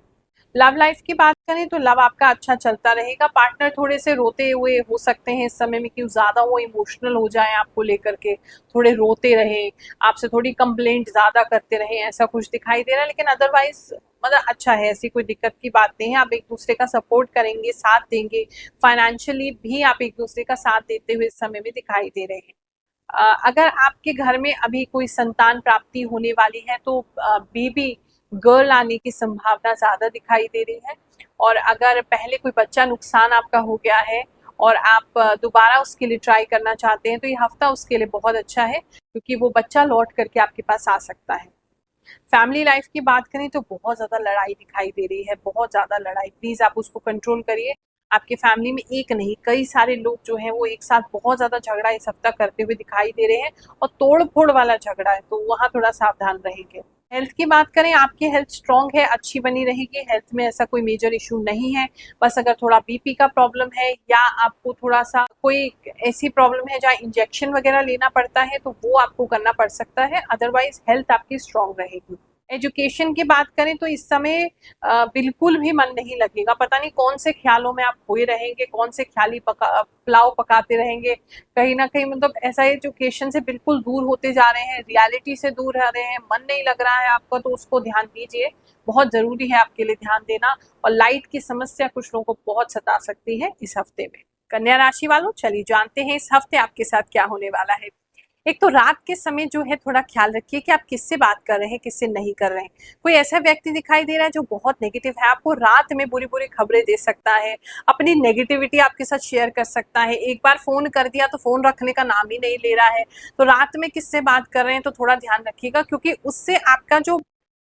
लव लाइफ की बात करें तो लव आपका अच्छा चलता रहेगा। पार्टनर थोड़े से रोते हुए हो सकते हैं इस समय में, कि ज्यादा वो इमोशनल हो जाए आपको लेकर के, थोड़े रोते रहे, आपसे थोड़ी कंप्लेंट ज्यादा करते रहे, ऐसा कुछ दिखाई दे रहा है। लेकिन अदरवाइज मतलब अच्छा है, ऐसी कोई दिक्कत की बात नहीं है। आप एक दूसरे का सपोर्ट करेंगे, साथ देंगे, फाइनेंशियली भी आप एक दूसरे का साथ देते हुए इस समय में दिखाई दे रहे हैं। अगर आपके घर में अभी कोई संतान प्राप्ति होने वाली है तो बेबी गर्ल आने की संभावना ज्यादा दिखाई दे रही है। और अगर पहले कोई बच्चा नुकसान आपका हो गया है और आप दोबारा उसके लिए ट्राई करना चाहते हैं, तो ये हफ्ता उसके लिए बहुत अच्छा है, क्योंकि वो बच्चा लौट करके आपके पास आ सकता है। फैमिली लाइफ की बात करें तो बहुत ज्यादा लड़ाई दिखाई दे रही है, बहुत ज्यादा लड़ाई। प्लीज आप उसको कंट्रोल करिए। आपके फैमिली में एक नहीं कई सारे लोग जो हैं वो एक साथ बहुत ज्यादा झगड़ा इस हफ्ता करते हुए दिखाई दे रहे हैं, और तोड़ फोड़ वाला झगड़ा है, तो वहां थोड़ा सावधान रहेंगे। हेल्थ की बात करें, आपकी हेल्थ स्ट्रांग है, अच्छी बनी रहेगी। हेल्थ में ऐसा कोई मेजर इशू नहीं है। बस अगर थोड़ा बीपी का प्रॉब्लम है या आपको थोड़ा सा कोई ऐसी प्रॉब्लम है जहाँ इंजेक्शन वगैरह लेना पड़ता है, तो वो आपको करना पड़ सकता है। अदरवाइज हेल्थ आपकी स्ट्रांग रहेगी। एजुकेशन की बात करें तो इस समय बिल्कुल भी मन नहीं लगेगा। पता नहीं कौन से ख्यालों में आप खोए रहेंगे, कौन से ख्याली पुलाव पकाते रहेंगे। कहीं ना कहीं मतलब ऐसा एजुकेशन से बिल्कुल दूर होते जा रहे हैं, रियलिटी से दूर रह रहे हैं, मन नहीं लग रहा है आपका, तो उसको ध्यान दीजिए। बहुत जरूरी है आपके लिए ध्यान देना। और लाइट की समस्या कुछ लोगों को बहुत सता सकती है इस हफ्ते में। कन्या राशि वालों, चलिए जानते हैं इस हफ्ते आपके साथ क्या होने वाला है। एक तो रात के समय जो है थोड़ा ख्याल रखिए कि आप किससे बात कर रहे हैं, किससे नहीं कर रहे हैं। कोई ऐसा व्यक्ति दिखाई दे रहा है जो बहुत नेगेटिव है, आपको रात में बुरी बुरी खबरें दे सकता है, अपनी नेगेटिविटी आपके साथ शेयर कर सकता है। एक बार फोन कर दिया तो फोन रखने का नाम ही नहीं ले रहा है। तो रात में किससे बात कर रहे हैं तो थोड़ा ध्यान रखिएगा, क्योंकि उससे आपका जो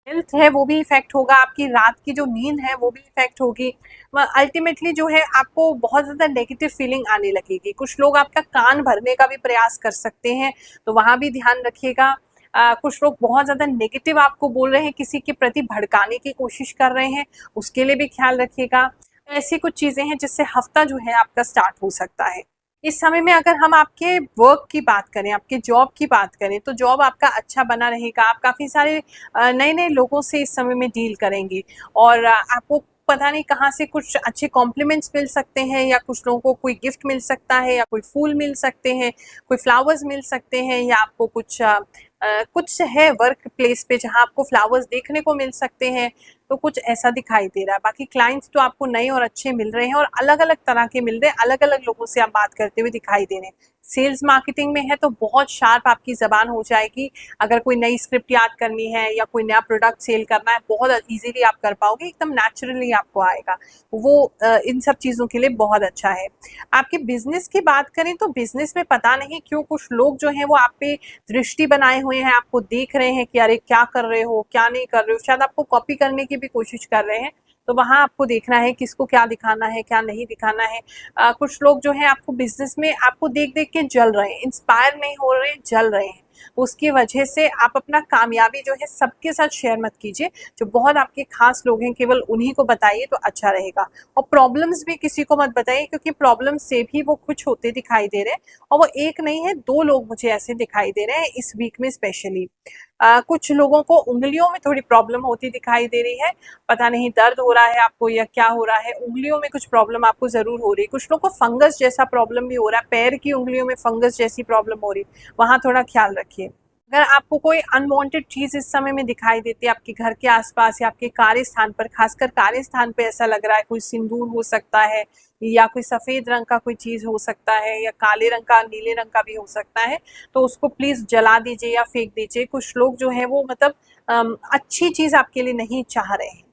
हेल्थ है वो भी इफेक्ट होगा, आपकी रात की जो नींद है वो भी इफेक्ट होगी। अल्टीमेटली जो है आपको बहुत ज्यादा नेगेटिव फीलिंग आने लगेगी। कुछ लोग आपका कान भरने का भी प्रयास कर सकते हैं, तो वहां भी ध्यान रखिएगा। कुछ लोग बहुत ज्यादा नेगेटिव आपको बोल रहे हैं, किसी के प्रति भड़काने की कोशिश कर रहे हैं, उसके लिए भी ख्याल रखिएगा। ऐसी कुछ चीजें हैं जिससे हफ्ता जो है आपका स्टार्ट हो सकता है। इस समय में अगर हम आपके वर्क की बात करें, आपके जॉब की बात करें, तो जॉब आपका अच्छा बना रहेगा। आप काफी सारे नए नए लोगों से इस समय में डील करेंगे, और आपको पता नहीं कहाँ से कुछ अच्छे कॉम्प्लीमेंट्स मिल सकते हैं, या कुछ लोगों को कोई गिफ्ट मिल सकता है, या कोई फूल मिल सकते हैं, कोई फ्लावर्स मिल सकते हैं, या आपको कुछ है वर्क प्लेस पे जहाँ आपको फ्लावर्स देखने को मिल सकते हैं, तो कुछ ऐसा दिखाई दे रहा है। बाकी क्लाइंट्स तो आपको नए और अच्छे मिल रहे हैं, और अलग अलग तरह के मिल रहे हैं, अलग अलग लोगों से आप बात करते हुए दिखाई दे रहे हैं। सेल्स मार्केटिंग में है तो बहुत शार्प आपकी जबान हो जाएगी। अगर कोई नई स्क्रिप्ट याद करनी है या कोई नया प्रोडक्ट सेल करना है, बहुत इजीली आप कर पाओगे, एकदम नेचुरली आपको आएगा वो। इन सब चीज़ों के लिए बहुत अच्छा है। आपके बिजनेस की बात करें तो बिजनेस में पता नहीं क्यों कुछ लोग जो हैं वो आप पे दृष्टि बनाए हुए हैं, आपको देख रहे हैं कि अरे क्या कर रहे हो, क्या नहीं कर रहे हो, शायद आपको कॉपी करने की भी कोशिश कर रहे हैं। तो वहां आपको देखना है किसको क्या दिखाना है, क्या नहीं दिखाना है। कुछ लोग जो है आपको बिजनेस में आपको देख देख के जल रहे हैं, इंस्पायर नहीं हो रहे हैं, जल रहे हैं। उसकी वजह से आप अपना कामयाबी जो है सबके साथ शेयर मत कीजिए। जो बहुत आपके खास लोग हैं केवल उन्हीं को बताइए तो अच्छा रहेगा। और प्रॉब्लम्स भी किसी को मत बताइए, क्योंकि प्रॉब्लम से भी वो खुश होते दिखाई दे रहे हैं, और वो एक नहीं है, 2 लोग मुझे ऐसे दिखाई दे रहे हैं इस वीक में स्पेशली। कुछ लोगों को उंगलियों में थोड़ी प्रॉब्लम होती दिखाई दे रही है, पता नहीं दर्द हो रहा है आपको या क्या हो रहा है, उंगलियों में कुछ प्रॉब्लम आपको जरूर हो रही है। कुछ लोगों को फंगस जैसा प्रॉब्लम भी हो रहा है, पैर की उंगलियों में फंगस जैसी प्रॉब्लम हो रही है, वहां थोड़ा ख्याल रखिए। अगर आपको कोई अनवांटेड चीज इस समय में दिखाई देती है आपके घर के आसपास या आपके कार्य स्थान पर, खासकर कार्य स्थान पे ऐसा लग रहा है कोई सिंदूर हो सकता है, या कोई सफेद रंग का कोई चीज हो सकता है, या काले रंग का, नीले रंग का भी हो सकता है, तो उसको प्लीज जला दीजिए या फेंक दीजिए। कुछ लोग जो है वो मतलब अच्छी चीज आपके लिए नहीं चाह रहे हैं।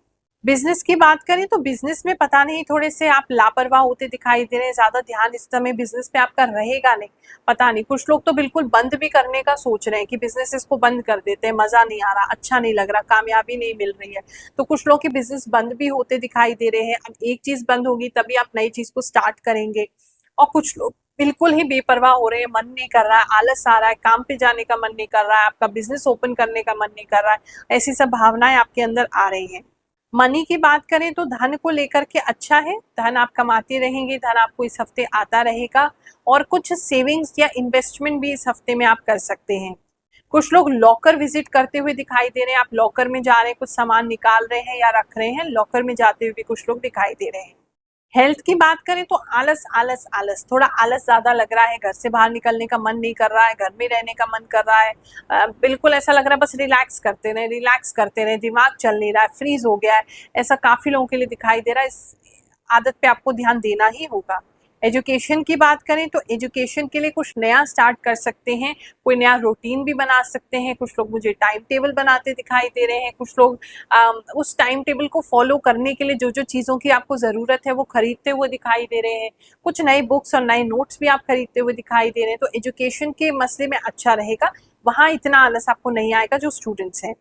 बिजनेस की बात करें तो बिजनेस में पता नहीं थोड़े से आप लापरवाह होते दिखाई दे रहे हैं, ज्यादा ध्यान इस समय बिजनेस पे आपका रहेगा नहीं, पता नहीं। कुछ लोग तो बिल्कुल बंद भी करने का सोच रहे हैं कि बिजनेस इसको बंद कर देते हैं, मजा नहीं आ रहा, अच्छा नहीं लग रहा, कामयाबी नहीं मिल रही है, तो कुछ लोग के बिजनेस बंद भी होते दिखाई दे रहे हैं। अब एक चीज बंद होगी तभी आप नई चीज को स्टार्ट करेंगे। और कुछ लोग बिल्कुल ही बेपरवाह हो रहे हैं, मन नहीं कर रहा है, आलस आ रहा है, काम पे जाने का मन नहीं कर रहा है, आपका बिजनेस ओपन करने का मन नहीं कर रहा है, ऐसी सब भावनाएं आपके अंदर आ रही हैं। मनी की बात करें तो धन को लेकर के अच्छा है, धन आप कमाते रहेंगे, धन आपको इस हफ्ते आता रहेगा, और कुछ सेविंग्स या इन्वेस्टमेंट भी इस हफ्ते में आप कर सकते हैं। कुछ लोग लॉकर विजिट करते हुए दिखाई दे रहे हैं, आप लॉकर में जा रहे हैं, कुछ सामान निकाल रहे हैं या रख रहे हैं, लॉकर में जाते हुए भी कुछ लोग दिखाई दे रहे हैं। हेल्थ की बात करें तो आलस आलस आलस, थोड़ा आलस ज्यादा लग रहा है, घर से बाहर निकलने का मन नहीं कर रहा है, घर में रहने का मन कर रहा है, बिल्कुल ऐसा लग रहा है बस रिलैक्स करते रहे, रिलैक्स करते रहे, दिमाग चल नहीं रहा है, फ्रीज हो गया है, ऐसा काफी लोगों के लिए दिखाई दे रहा है। इस आदत पे आपको ध्यान देना ही होगा। एजुकेशन की बात करें तो एजुकेशन के लिए कुछ नया स्टार्ट कर सकते हैं, कोई नया रूटीन भी बना सकते हैं। कुछ लोग मुझे टाइम टेबल बनाते दिखाई दे रहे हैं, कुछ लोग उस टाइम टेबल को फॉलो करने के लिए जो जो चीज़ों की आपको ज़रूरत है वो खरीदते हुए दिखाई दे रहे हैं। कुछ नए बुक्स और नए नोट्स भी आप खरीदते हुए दिखाई दे रहे हैं, तो एजुकेशन के मसले में अच्छा रहेगा, वहाँ इतना आलस आपको नहीं आएगा जो स्टूडेंट्स हैं।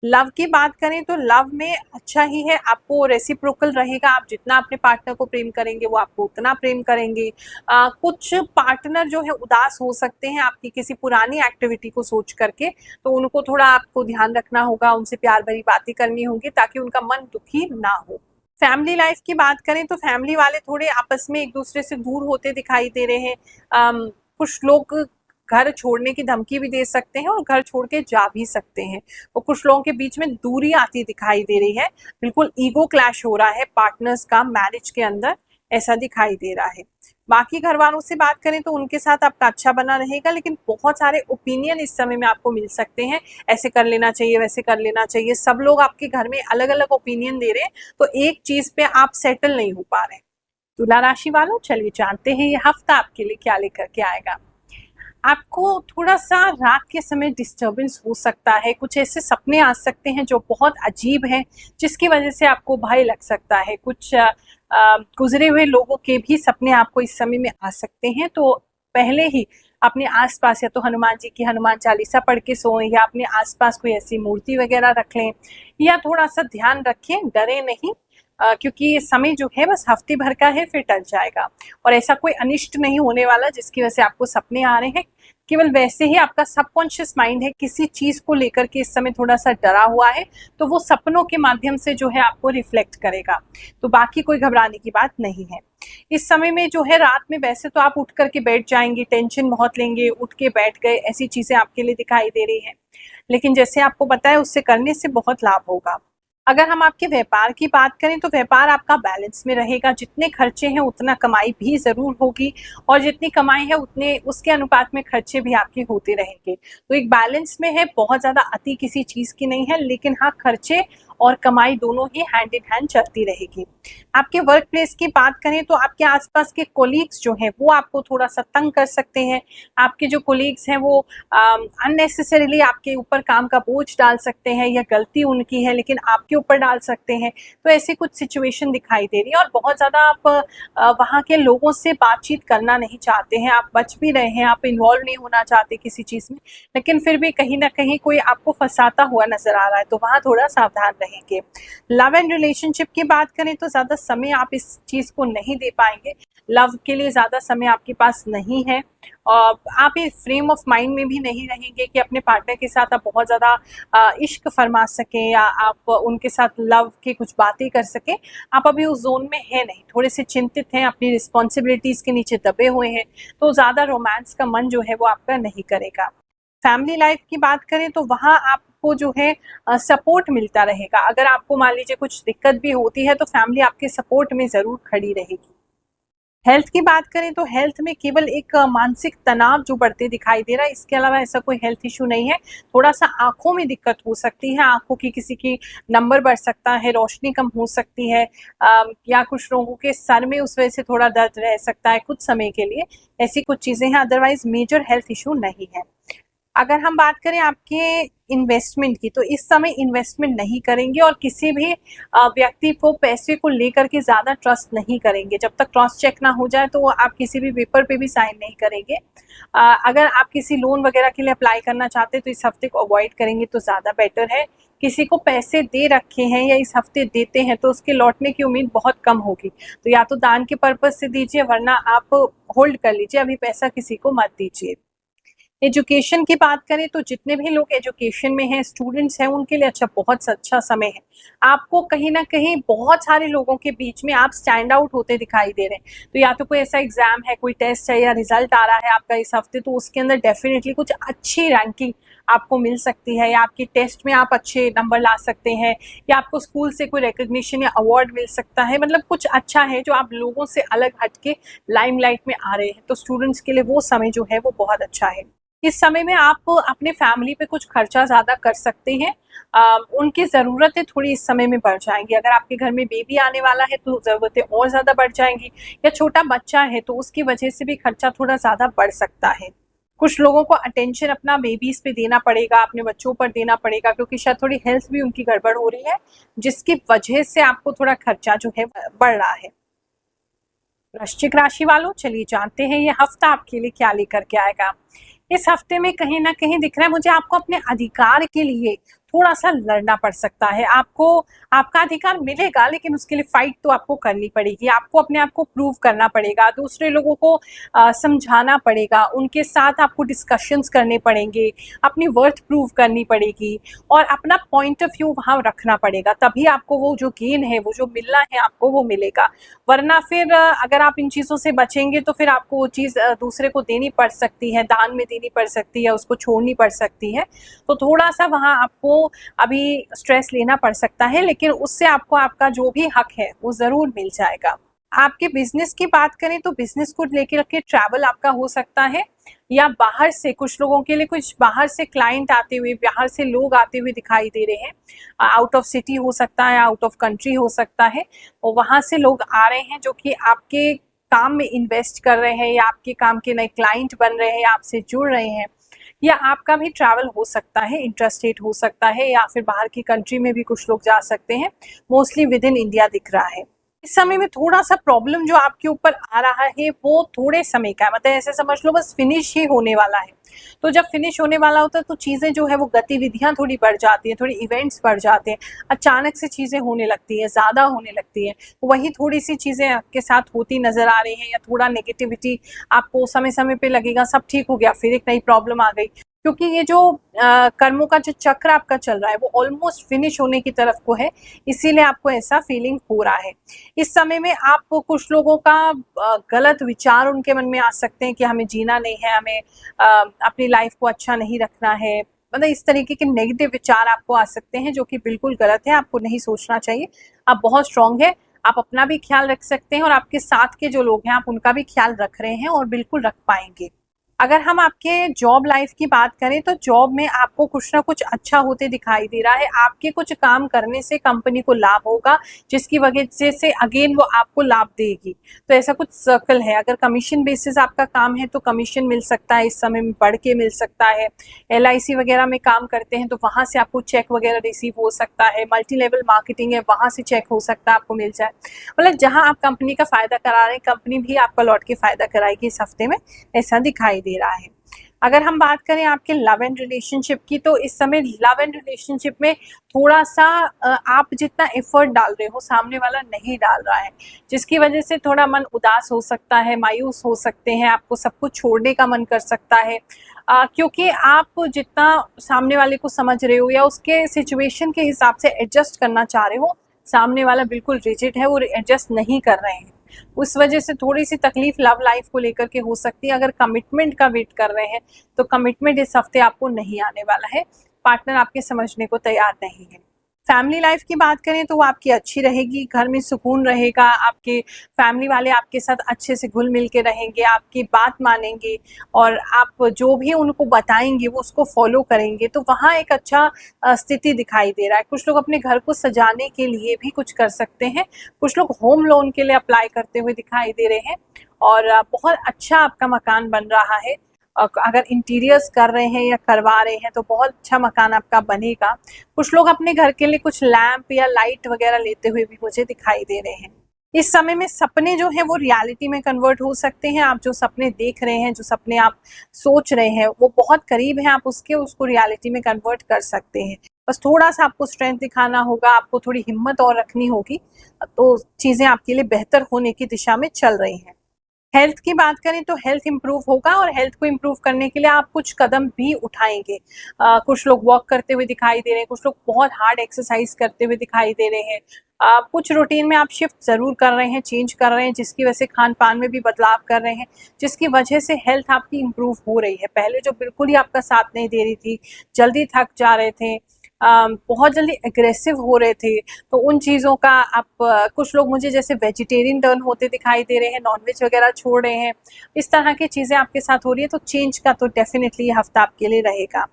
लव की बात करें तो लव में अच्छा ही है, आपको रेसिप्रोकल रहेगा, आप जितना अपने पार्टनर को प्रेम करेंगे वो आपको उतना प्रेम करेंगे। कुछ पार्टनर जो है उदास हो सकते हैं आपकी किसी पुरानी एक्टिविटी को सोच करके, तो उनको थोड़ा आपको ध्यान रखना होगा, उनसे प्यार भरी बातें करनी होगी ताकि उनका मन दुखी ना हो। फैमिली लाइफ की बात करें तो फैमिली वाले थोड़े आपस में एक दूसरे से दूर होते दिखाई दे रहे हैं। कुछ लोग घर छोड़ने की धमकी भी दे सकते हैं और घर छोड़ के जा भी सकते हैं, और कुछ लोगों के बीच में दूरी आती दिखाई दे रही है, बिल्कुल ईगो क्लैश हो रहा है पार्टनर्स का मैरिज के अंदर, ऐसा दिखाई दे रहा है। बाकी घर वालों से बात करें तो उनके साथ आपका अच्छा बना रहेगा, लेकिन बहुत सारे ओपिनियन इस समय में आपको मिल सकते हैं, ऐसे कर लेना चाहिए, वैसे कर लेना चाहिए, सब लोग आपके घर में अलग अलग ओपिनियन दे रहे हैं, तो एक चीज पे आप सेटल नहीं हो पा रहे। तुला राशि वालों, चलिए जानते हैं ये हफ्ता आपके लिए क्या लेकर के आएगा। आपको थोड़ा सा रात के समय डिस्टर्बेंस हो सकता है, कुछ ऐसे सपने आ सकते हैं जो बहुत अजीब हैं, जिसकी वजह से आपको भय लग सकता है। कुछ गुजरे हुए लोगों के भी सपने आपको इस समय में आ सकते हैं, तो पहले ही अपने आसपास या तो हनुमान जी की हनुमान चालीसा पढ़ के सोएं, या अपने आसपास कोई ऐसी मूर्ति वगैरह रख लें, या थोड़ा सा ध्यान रखें, डरे नहीं, क्योंकि ये समय जो है बस हफ्ते भर का है, फिर टल जाएगा, और ऐसा कोई अनिष्ट नहीं होने वाला जिसकी वजह से आपको सपने आ रहे हैं। केवल वैसे ही आपका सबकॉन्शियस माइंड है किसी चीज को लेकर के इस समय थोड़ा सा डरा हुआ है, तो वो सपनों के माध्यम से जो है आपको रिफ्लेक्ट करेगा, तो बाकी कोई घबराने की बात नहीं है। इस समय में जो है रात में वैसे तो आप उठ करके बैठ जाएंगे, टेंशन बहुत लेंगे, उठ के बैठ गए, ऐसी चीजें आपके लिए दिखाई दे रही है, लेकिन जैसे आपको पता है उससे करने से बहुत लाभ होगा। अगर हम आपके व्यापार की बात करें तो व्यापार आपका बैलेंस में रहेगा, जितने खर्चे हैं उतना कमाई भी जरूर होगी, और जितनी कमाई है उतने उसके अनुपात में खर्चे भी आपके होते रहेंगे, तो एक बैलेंस में है, बहुत ज्यादा अति किसी चीज की नहीं है, लेकिन हाँ खर्चे और कमाई दोनों ही हैंड इन हैंड चलती रहेगी। आपके वर्क प्लेस की बात करें तो आपके आसपास के कोलीग्स जो हैं वो आपको थोड़ा सा तंग कर सकते हैं, आपके जो कोलीग्स हैं वो अननेसेसरीली आपके ऊपर काम का बोझ डाल सकते हैं, या गलती उनकी है लेकिन आपके ऊपर डाल सकते हैं, तो ऐसी कुछ सिचुएशन दिखाई दे रही है, और बहुत ज़्यादा आप वहाँ के लोगों से बातचीत करना नहीं चाहते हैं, आप बच भी रहे हैं, आप इन्वॉल्व नहीं होना चाहते किसी चीज़ में, लेकिन फिर भी कहीं ना कहीं कोई आपको फंसाता हुआ नजर आ रहा है, तो वहाँ थोड़ा सावधान रहेंगे। लव एंड रिलेशनशिप की बात करें तो ज़्यादा समय आप इस चीज़ को नहीं दे पाएंगे, लव के लिए ज़्यादा समय आपके पास नहीं है। आप इस फ्रेम ऑफ माइंड में भी नहीं रहेंगे कि अपने पार्टनर के साथ आप बहुत ज़्यादा इश्क फरमा सकें या आप उनके साथ लव की कुछ बातें कर सकें। आप अभी उस जोन में है नहीं, थोड़े से चिंतित हैं, अपनी रिस्पॉन्सिबिलिटीज़ के नीचे दबे हुए हैं, तो ज़्यादा रोमांस का मन जो है वो आपका नहीं करेगा। फैमिली लाइफ की बात करें तो वहाँ आपको जो है सपोर्ट मिलता रहेगा। अगर आपको मान लीजिए कुछ दिक्कत भी होती है तो फैमिली आपके सपोर्ट में ज़रूर खड़ी रहेगी। हेल्थ की बात करें तो हेल्थ में केवल एक मानसिक तनाव जो बढ़ते दिखाई दे रहा है, इसके अलावा ऐसा कोई हेल्थ इशू नहीं है। थोड़ा सा आंखों में दिक्कत हो सकती है, आंखों की किसी की नंबर बढ़ सकता है, रोशनी कम हो सकती है, या कुछ लोगों के सर में उस वजह से थोड़ा दर्द रह सकता है कुछ समय के लिए, ऐसी कुछ चीज़ें हैं। अदरवाइज मेजर हेल्थ इशू नहीं है। अगर हम बात करें आपके इन्वेस्टमेंट की, तो इस समय इन्वेस्टमेंट नहीं करेंगे और किसी भी व्यक्ति को पैसे को लेकर के ज़्यादा ट्रस्ट नहीं करेंगे। जब तक क्रॉस चेक ना हो जाए तो आप किसी भी पेपर पे भी साइन नहीं करेंगे। अगर आप किसी लोन वगैरह के लिए अप्लाई करना चाहते हैं तो इस हफ्ते को अवॉइड करेंगे तो ज़्यादा बेटर है। किसी को पैसे दे रखे हैं या इस हफ्ते देते हैं तो उसके लौटने की उम्मीद बहुत कम होगी, तो या तो दान के पर्पज से दीजिए, वरना आप होल्ड कर लीजिए, अभी पैसा किसी को मत दीजिए। एजुकेशन की बात करें तो जितने भी लोग एजुकेशन में हैं, स्टूडेंट्स हैं, उनके लिए बहुत अच्छा समय है। आपको कहीं ना कहीं बहुत सारे लोगों के बीच में आप स्टैंड आउट होते दिखाई दे रहे हैं। तो या तो कोई ऐसा एग्जाम है, कोई टेस्ट है या रिजल्ट आ रहा है आपका इस हफ्ते, तो उसके अंदर डेफिनेटली कुछ अच्छी रैंकिंग आपको मिल सकती है, या आपके टेस्ट में आप अच्छे नंबर ला सकते हैं, या आपको स्कूल से कोई रिकग्निशन या अवार्ड मिल सकता है। मतलब कुछ अच्छा है जो आप लोगों से अलग हटके लाइमलाइट में आ रहे हैं, तो स्टूडेंट्स के लिए वो समय जो है वो बहुत अच्छा है। इस समय में आप अपने फैमिली पे कुछ खर्चा ज़्यादा कर सकते हैं। उनकी ज़रूरतें थोड़ी इस समय में बढ़ जाएंगी। अगर आपके घर में बेबी आने वाला है तो ज़रूरतें और ज़्यादा बढ़ जाएंगी, या छोटा बच्चा है तो उसकी वजह से भी खर्चा थोड़ा ज़्यादा बढ़ सकता है। कुछ लोगों को अटेंशन अपना बेबीज पे देना पड़ेगा, अपने बच्चों पर देना पड़ेगा, क्योंकि शायद थोड़ी हेल्थ भी उनकी गड़बड़ हो रही है, जिसकी वजह से आपको थोड़ा खर्चा जो है बढ़ रहा है। वृश्चिक राशि वालों, चलिए जानते हैं ये हफ्ता आपके लिए क्या लेकर के आएगा। इस हफ्ते में कहीं ना कहीं दिख रहा है मुझे आपको अपने अधिकार के लिए थोड़ा सा लड़ना पड़ सकता है। आपको आपका अधिकार मिलेगा, लेकिन उसके लिए फाइट तो आपको करनी पड़ेगी। आपको अपने आप को प्रूव करना पड़ेगा, दूसरे लोगों को समझाना पड़ेगा, उनके साथ आपको डिस्कशंस करने पड़ेंगे, अपनी वर्थ प्रूव करनी पड़ेगी और अपना पॉइंट ऑफ व्यू वहाँ रखना पड़ेगा। तभी आपको वो जो गेन है, वो जो मिलना है आपको, वो मिलेगा। वरना फिर अगर आप इन चीज़ों से बचेंगे तो फिर आपको वो चीज़ दूसरे को देनी पड़ सकती है, दान में देनी पड़ सकती है, उसको छोड़नी पड़ सकती है। तो थोड़ा सा वहाँ आपको अभी स्ट्रेस लेना पड़ सकता है, लेकिन उससे आपको आपका जो भी हक है वो ज़रूर मिल जाएगा। आपके बिजनेस की बात करें तो बिजनेस को लेकर के ट्रैवल आपका हो सकता है, या बाहर से कुछ लोगों के लिए कुछ बाहर से क्लाइंट आते हुए, बाहर से लोग आते हुए दिखाई दे रहे हैं। आउट ऑफ सिटी हो सकता है, आउट ऑफ कंट्री हो सकता है, और वहाँ से लोग आ रहे हैं जो कि आपके काम में इन्वेस्ट कर रहे हैं, या आपके काम के नए क्लाइंट बन रहे हैं, या आपसे जुड़ रहे हैं। या आपका भी ट्रैवल हो सकता है, इंट्रास्टेट हो सकता है, या फिर बाहर की कंट्री में भी कुछ लोग जा सकते हैं। मोस्टली विद इन इंडिया दिख रहा है। इस समय में थोड़ा सा प्रॉब्लम जो आपके ऊपर आ रहा है वो थोड़े समय का है, मतलब ऐसे समझ लो बस फिनिश ही होने वाला है। तो जब फिनिश होने वाला होता है तो चीज़ें जो है वो गतिविधियां थोड़ी बढ़ जाती हैं, थोड़ी इवेंट्स बढ़ जाते हैं, अचानक से चीज़ें होने लगती हैं, ज़्यादा होने लगती हैं। वही थोड़ी सी चीज़ें आपके साथ होती नज़र आ रही हैं, या थोड़ा नेगेटिविटी आपको समय समय पे लगेगा सब ठीक हो गया, फिर एक नई प्रॉब्लम आ गई। क्योंकि ये जो कर्मों का जो चक्र आपका चल रहा है वो ऑलमोस्ट फिनिश होने की तरफ को है, इसीलिए आपको ऐसा फीलिंग हो रहा है। इस समय में आप कुछ लोगों का गलत विचार उनके मन में आ सकते हैं कि हमें जीना नहीं है, हमें अपनी लाइफ को अच्छा नहीं रखना है, मतलब इस तरीके के नेगेटिव विचार आपको आ सकते हैं, जो कि बिल्कुल गलत है, आपको नहीं सोचना चाहिए। आप बहुत स्ट्रांग है, आप अपना भी ख्याल रख सकते हैं और आपके साथ के जो लोग हैं आप उनका भी ख्याल रख रहे हैं और बिल्कुल रख पाएंगे। अगर हम आपके जॉब लाइफ की बात करें तो जॉब में आपको कुछ ना कुछ अच्छा होते दिखाई दे रहा है। आपके कुछ काम करने से कंपनी को लाभ होगा, जिसकी वजह से अगेन वो आपको लाभ देगी। तो ऐसा कुछ सर्कल है। अगर कमीशन बेसिस आपका काम है तो कमीशन मिल सकता है, इस समय में बढ़ के मिल सकता है। LIC वगैरह में काम करते हैं तो वहाँ से आपको चेक वगैरह रिसीव हो सकता है। मल्टी लेवल मार्केटिंग है, वहाँ से चेक हो सकता है आपको मिल जाए। मतलब जहाँ आप कंपनी का फायदा करा रहे हैं, कंपनी भी आपका लौट के फायदा कराएगी इस हफ्ते में, ऐसा दिखाई दे रहा है। अगर हम बात करें आपके लव एंड रिलेशनशिप की, तो इस समय लव एंड रिलेशनशिप में थोड़ा सा आप जितना एफर्ट डाल रहे हो सामने वाला नहीं डाल रहा है, जिसकी वजह से थोड़ा मन उदास हो सकता है, मायूस हो सकते हैं, आपको सब कुछ छोड़ने का मन कर सकता है, क्योंकि आप जितना सामने वाले को समझ रहे हो या उसके सिचुएशन के हिसाब से एडजस्ट करना चाह रहे हो, सामने वाला बिल्कुल रिजिड है, वो एडजस्ट नहीं कर रहे हैं। उस वजह से थोड़ी सी तकलीफ लव लाइफ को लेकर के हो सकती है। अगर कमिटमेंट का वेट कर रहे हैं तो कमिटमेंट इस हफ्ते आपको नहीं आने वाला है, पार्टनर आपके समझने को तैयार नहीं है। फैमिली लाइफ की बात करें तो वो आपकी अच्छी रहेगी, घर में सुकून रहेगा, आपके फैमिली वाले आपके साथ अच्छे से घुल मिल के रहेंगे, आपकी बात मानेंगे और आप जो भी उनको बताएंगे वो उसको फॉलो करेंगे, तो वहाँ एक अच्छा स्थिति दिखाई दे रहा है। कुछ लोग अपने घर को सजाने के लिए भी कुछ कर सकते हैं, कुछ लोग होम लोन के लिए अप्लाई करते हुए दिखाई दे रहे हैं और बहुत अच्छा आपका मकान बन रहा है। अगर इंटीरियर्स कर रहे हैं या करवा रहे हैं तो बहुत अच्छा मकान आपका बनेगा। कुछ लोग अपने घर के लिए कुछ लैंप या लाइट वगैरह लेते हुए भी मुझे दिखाई दे रहे हैं। इस समय में सपने जो है वो रियलिटी में कन्वर्ट हो सकते हैं। आप जो सपने देख रहे हैं, जो सपने आप सोच रहे हैं, वो बहुत करीब है आप उसको रियलिटी में कन्वर्ट कर सकते हैं। बस थोड़ा सा आपको स्ट्रेंथ दिखाना होगा, आपको थोड़ी हिम्मत और रखनी होगी, तो चीजें आपके लिए बेहतर होने की दिशा में चल रही हैं। हेल्थ की बात करें तो हेल्थ इंप्रूव होगा और हेल्थ को इंप्रूव करने के लिए आप कुछ कदम भी उठाएंगे। कुछ लोग वॉक करते हुए दिखाई दे रहे हैं, कुछ लोग बहुत हार्ड एक्सरसाइज करते हुए दिखाई दे रहे हैं, कुछ रूटीन में आप शिफ्ट जरूर कर रहे हैं, चेंज कर रहे हैं, जिसकी वजह से खान पान में भी बदलाव कर रहे हैं, जिसकी वजह से हेल्थ आपकी इंप्रूव हो रही है। पहले जो बिल्कुल ही आपका साथ नहीं दे रही थी, जल्दी थक जा रहे थे, बहुत जल्दी एग्रेसिव हो रहे थे, तो उन चीज़ों का आप कुछ लोग मुझे जैसे वेजिटेरियन टर्न होते दिखाई दे रहे हैं, नॉनवेज वगैरह छोड़ रहे हैं, इस तरह की चीज़ें आपके साथ हो रही है, तो चेंज का तो डेफिनेटली ये हफ्ता आपके लिए रहेगा।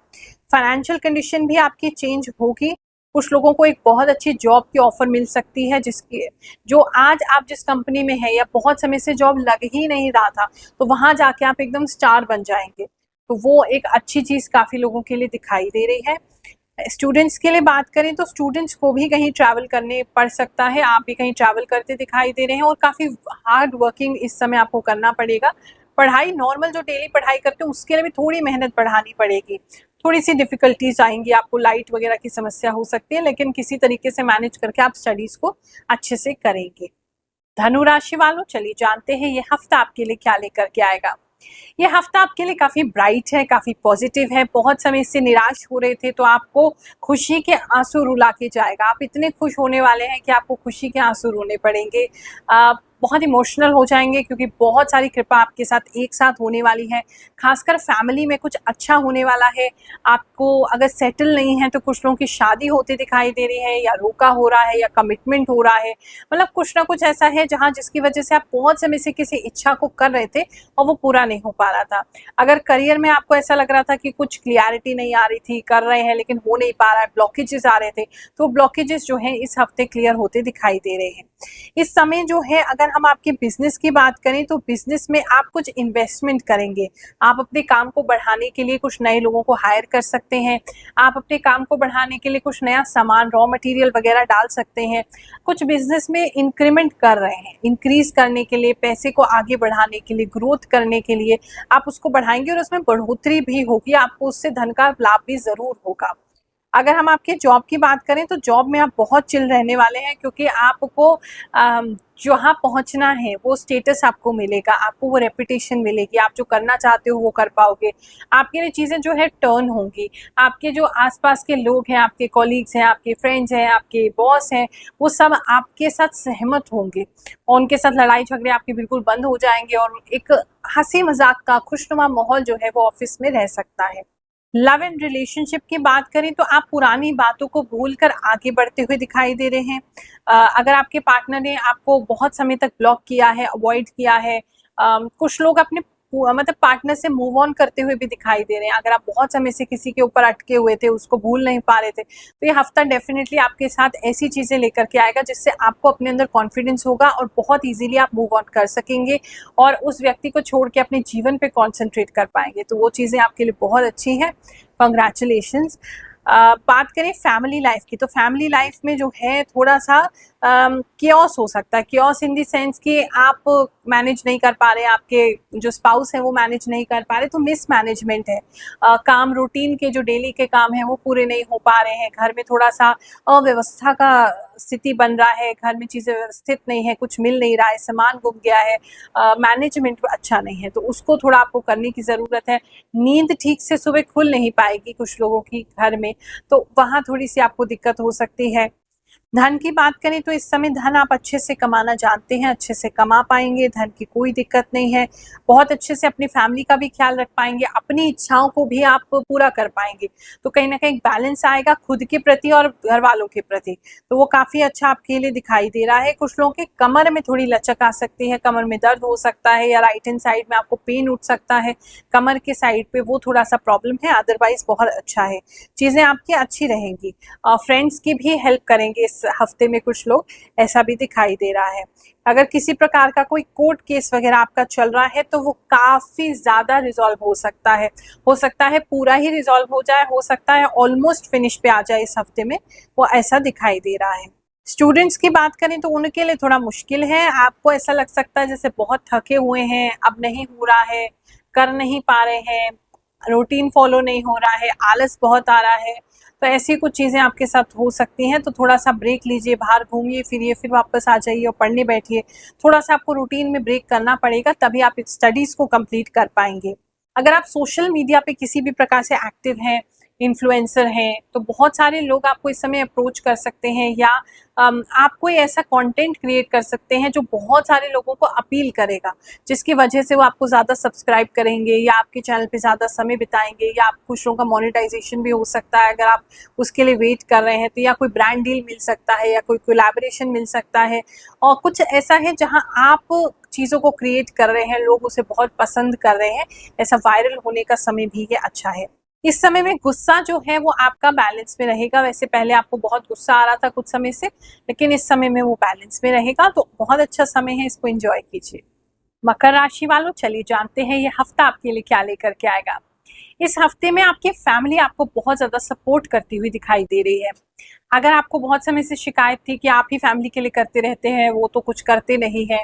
फाइनेंशियल कंडीशन भी आपकी चेंज होगी। कुछ लोगों को एक बहुत अच्छी जॉब की ऑफर मिल सकती है, जिसकी जो आज आप जिस कंपनी में है या बहुत समय से जॉब लग ही नहीं रहा था, तो वहां जाके आप एकदम स्टार बन जाएंगे, तो वो एक अच्छी चीज़ काफ़ी लोगों के लिए दिखाई दे रही है। स्टूडेंट्स के लिए बात करें तो स्टूडेंट्स को भी कहीं ट्रैवल करने पड़ सकता है, आप भी कहीं ट्रैवल करते दिखाई दे रहे हैं और काफ़ी हार्ड वर्किंग इस समय आपको करना पड़ेगा। पढ़ाई नॉर्मल जो डेली पढ़ाई करते हैं उसके लिए भी थोड़ी मेहनत बढ़ानी पड़ेगी, थोड़ी सी डिफिकल्टीज आएंगी, आपको लाइट वगैरह की समस्या हो सकती है, लेकिन किसी तरीके से मैनेज करके आप स्टडीज को अच्छे से करेंगे। धनु राशि वालों, चलिए जानते हैं ये हफ्ता आपके लिए क्या लेकर के आएगा। ये हफ्ता आपके लिए काफी ब्राइट है, काफी पॉजिटिव है। बहुत समय से निराश हो रहे थे तो आपको खुशी के आंसू रुला के जाएगा। आप इतने खुश होने वाले हैं कि आपको खुशी के आंसू रोने पड़ेंगे। बहुत इमोशनल हो जाएंगे क्योंकि बहुत सारी कृपा आपके साथ एक साथ होने वाली है। खासकर फैमिली में कुछ अच्छा होने वाला है। आपको अगर सेटल नहीं है तो कुछ लोगों की शादी होती दिखाई दे रही है, या रोका हो रहा है, या कमिटमेंट हो रहा है, मतलब कुछ ना कुछ ऐसा है जहाँ जिसकी वजह से आप बहुत समय से किसी इच्छा को कर रहे थे और वो पूरा नहीं हो पा रहा था। अगर करियर में आपको ऐसा लग रहा था कि कुछ क्लियरिटी नहीं आ रही थी, कर रहे हैं लेकिन हो नहीं पा रहा है, ब्लॉकेजेस आ रहे थे, तो ब्लॉकेजेस जो है इस हफ्ते क्लियर होते दिखाई दे रहे हैं। इस समय जो है अगर हम आपके बिजनेस की बात करें तो बिजनेस में आप कुछ इन्वेस्टमेंट करेंगे। आप अपने काम को बढ़ाने के लिए कुछ नए लोगों को हायर कर सकते हैं। आप अपने काम को बढ़ाने के लिए कुछ नया सामान, रॉ मटेरियल वगैरह डाल सकते हैं। कुछ बिजनेस में इंक्रीमेंट कर रहे हैं, इंक्रीज करने के लिए, पैसे को आगे बढ़ाने के लिए, ग्रोथ करने के लिए आप उसको बढ़ाएंगे और उसमें बढ़ोतरी भी होगी, आपको उससे धन का लाभ भी जरूर होगा। अगर हम आपके जॉब की बात करें तो जॉब में आप बहुत चिल रहने वाले हैं, क्योंकि आपको जहाँ पहुँचना है वो स्टेटस आपको मिलेगा, आपको वो रेपुटेशन मिलेगी, आप जो करना चाहते हो वो कर पाओगे। आपके लिए चीज़ें जो है टर्न होंगी। आपके जो आसपास के लोग हैं, आपके कॉलीग्स हैं, आपके फ्रेंड्स हैं, आपके बॉस हैं, वो सब आपके साथ सहमत होंगे और उनके साथ लड़ाई झगड़े आपके बिल्कुल बंद हो जाएंगे और एक हंसी मजाक का खुशनुमा माहौल जो है वो ऑफिस में रह सकता है। लव एंड रिलेशनशिप की बात करें तो आप पुरानी बातों को भूलकर आगे बढ़ते हुए दिखाई दे रहे हैं। अगर आपके पार्टनर ने आपको बहुत समय तक ब्लॉक किया है, अवॉइड किया है, कुछ लोग अपने मतलब पार्टनर से मूव ऑन करते हुए भी दिखाई दे रहे हैं। अगर आप बहुत समय से किसी के ऊपर अटके हुए थे, उसको भूल नहीं पा रहे थे, तो ये हफ्ता डेफिनेटली आपके साथ ऐसी चीजें लेकर के आएगा जिससे आपको अपने अंदर कॉन्फिडेंस होगा और बहुत इजीली आप मूव ऑन कर सकेंगे और उस व्यक्ति को छोड़ के अपने जीवन पे कॉन्सेंट्रेट कर पाएंगे। तो वो चीजें आपके लिए बहुत अच्छी हैं। कंग्रेचुलेशंस। बात करें फैमिली लाइफ की तो फैमिली लाइफ में जो है थोड़ा सा कियोस हो सकता है। कियोस इन द सेंस कि आप मैनेज नहीं कर पा रहे, आपके जो स्पाउस है वो मैनेज नहीं कर पा रहे, तो मिसमैनेजमेंट है। काम रूटीन के जो डेली के काम है वो पूरे नहीं हो पा रहे हैं, घर में थोड़ा सा अव्यवस्था का स्थिति बन रहा है, घर में चीज़ें व्यवस्थित नहीं है, कुछ मिल नहीं रहा है, सामान गुम गया है, मैनेजमेंट अच्छा नहीं है, तो उसको थोड़ा आपको करने की ज़रूरत है। नींद ठीक से सुबह खुल नहीं पाएगी कुछ लोगों की घर में, तो वहाँ थोड़ी सी आपको दिक्कत हो सकती है। धन की बात करें तो इस समय धन आप अच्छे से कमाना जानते हैं, अच्छे से कमा पाएंगे, धन की कोई दिक्कत नहीं है। बहुत अच्छे से अपनी फैमिली का भी ख्याल रख पाएंगे, अपनी इच्छाओं को भी आप पूरा कर पाएंगे, तो कहीं ना कहीं बैलेंस आएगा खुद के प्रति और घर वालों के प्रति, तो वो काफ़ी अच्छा आपके लिए दिखाई दे रहा है। कुछ लोगों के कमर में थोड़ी लचक आ सकती है, कमर में दर्द हो सकता है, या राइट हैंड साइड में आपको पेन उठ सकता है कमर के साइड पे, वो थोड़ा सा प्रॉब्लम है, अदरवाइज बहुत अच्छा है, चीज़ें आपकी अच्छी रहेंगी। फ्रेंड्स की भी हेल्प करेंगे इस हफ्ते में कुछ लोग, ऐसा भी दिखाई दे रहा है। अगर किसी प्रकार का कोई कोर्ट केस वगैरह आपका चल रहा है तो वो काफ़ी ज़्यादा रिजॉल्व हो सकता है पूरा ही रिजॉल्व हो जाए, हो सकता है ऑलमोस्ट फिनिश पे आ जाए इस हफ्ते में, वो ऐसा दिखाई दे रहा है। स्टूडेंट्स की बात करें तो उनके लिए थोड़ा मुश्किल है, आपको ऐसा लग सकता है जैसे बहुत थके हुए हैं, अब नहीं हो रहा है, कर नहीं पा रहे हैं, रूटीन फॉलो नहीं हो रहा है, आलस बहुत आ रहा है, तो ऐसी कुछ चीज़ें आपके साथ हो सकती हैं। तो थोड़ा सा ब्रेक लीजिए, बाहर घूमिए फिरिए, फिर वापस आ जाइए और पढ़ने बैठिए। थोड़ा सा आपको रूटीन में ब्रेक करना पड़ेगा, तभी आप स्टडीज़ को कंप्लीट कर पाएंगे। अगर आप सोशल मीडिया पे किसी भी प्रकार से एक्टिव हैं, इन्फ्लुएंसर हैं, तो बहुत सारे लोग आपको इस समय अप्रोच कर सकते हैं, या आप कोई ऐसा कंटेंट क्रिएट कर सकते हैं जो बहुत सारे लोगों को अपील करेगा, जिसकी वजह से वो आपको ज़्यादा सब्सक्राइब करेंगे, या आपके चैनल पे ज़्यादा समय बिताएंगे, या आप कुछ लोगों का मोनेटाइजेशन भी हो सकता है अगर आप उसके लिए वेट कर रहे हैं, तो या कोई ब्रांड डील मिल सकता है, या कोई कोलैबोरेशन मिल सकता है, और कुछ ऐसा है जहाँ आप चीज़ों को क्रिएट कर रहे हैं, लोग उसे बहुत पसंद कर रहे हैं, ऐसा वायरल होने का समय भी ये अच्छा है। इस समय में गुस्सा जो है वो आपका बैलेंस में रहेगा, वैसे पहले आपको बहुत गुस्सा आ रहा था कुछ समय से, लेकिन इस समय में वो बैलेंस में रहेगा, तो बहुत अच्छा समय है, इसको एंजॉय कीजिए। मकर राशि वालों, चलिए जानते हैं ये हफ्ता आपके लिए क्या लेकर के आएगा। इस हफ्ते में आपकी फैमिली आपको बहुत ज़्यादा सपोर्ट करती हुई दिखाई दे रही है। अगर आपको बहुत समय से शिकायत थी कि आप ही फैमिली के लिए करते रहते हैं, वो तो कुछ करते नहीं है,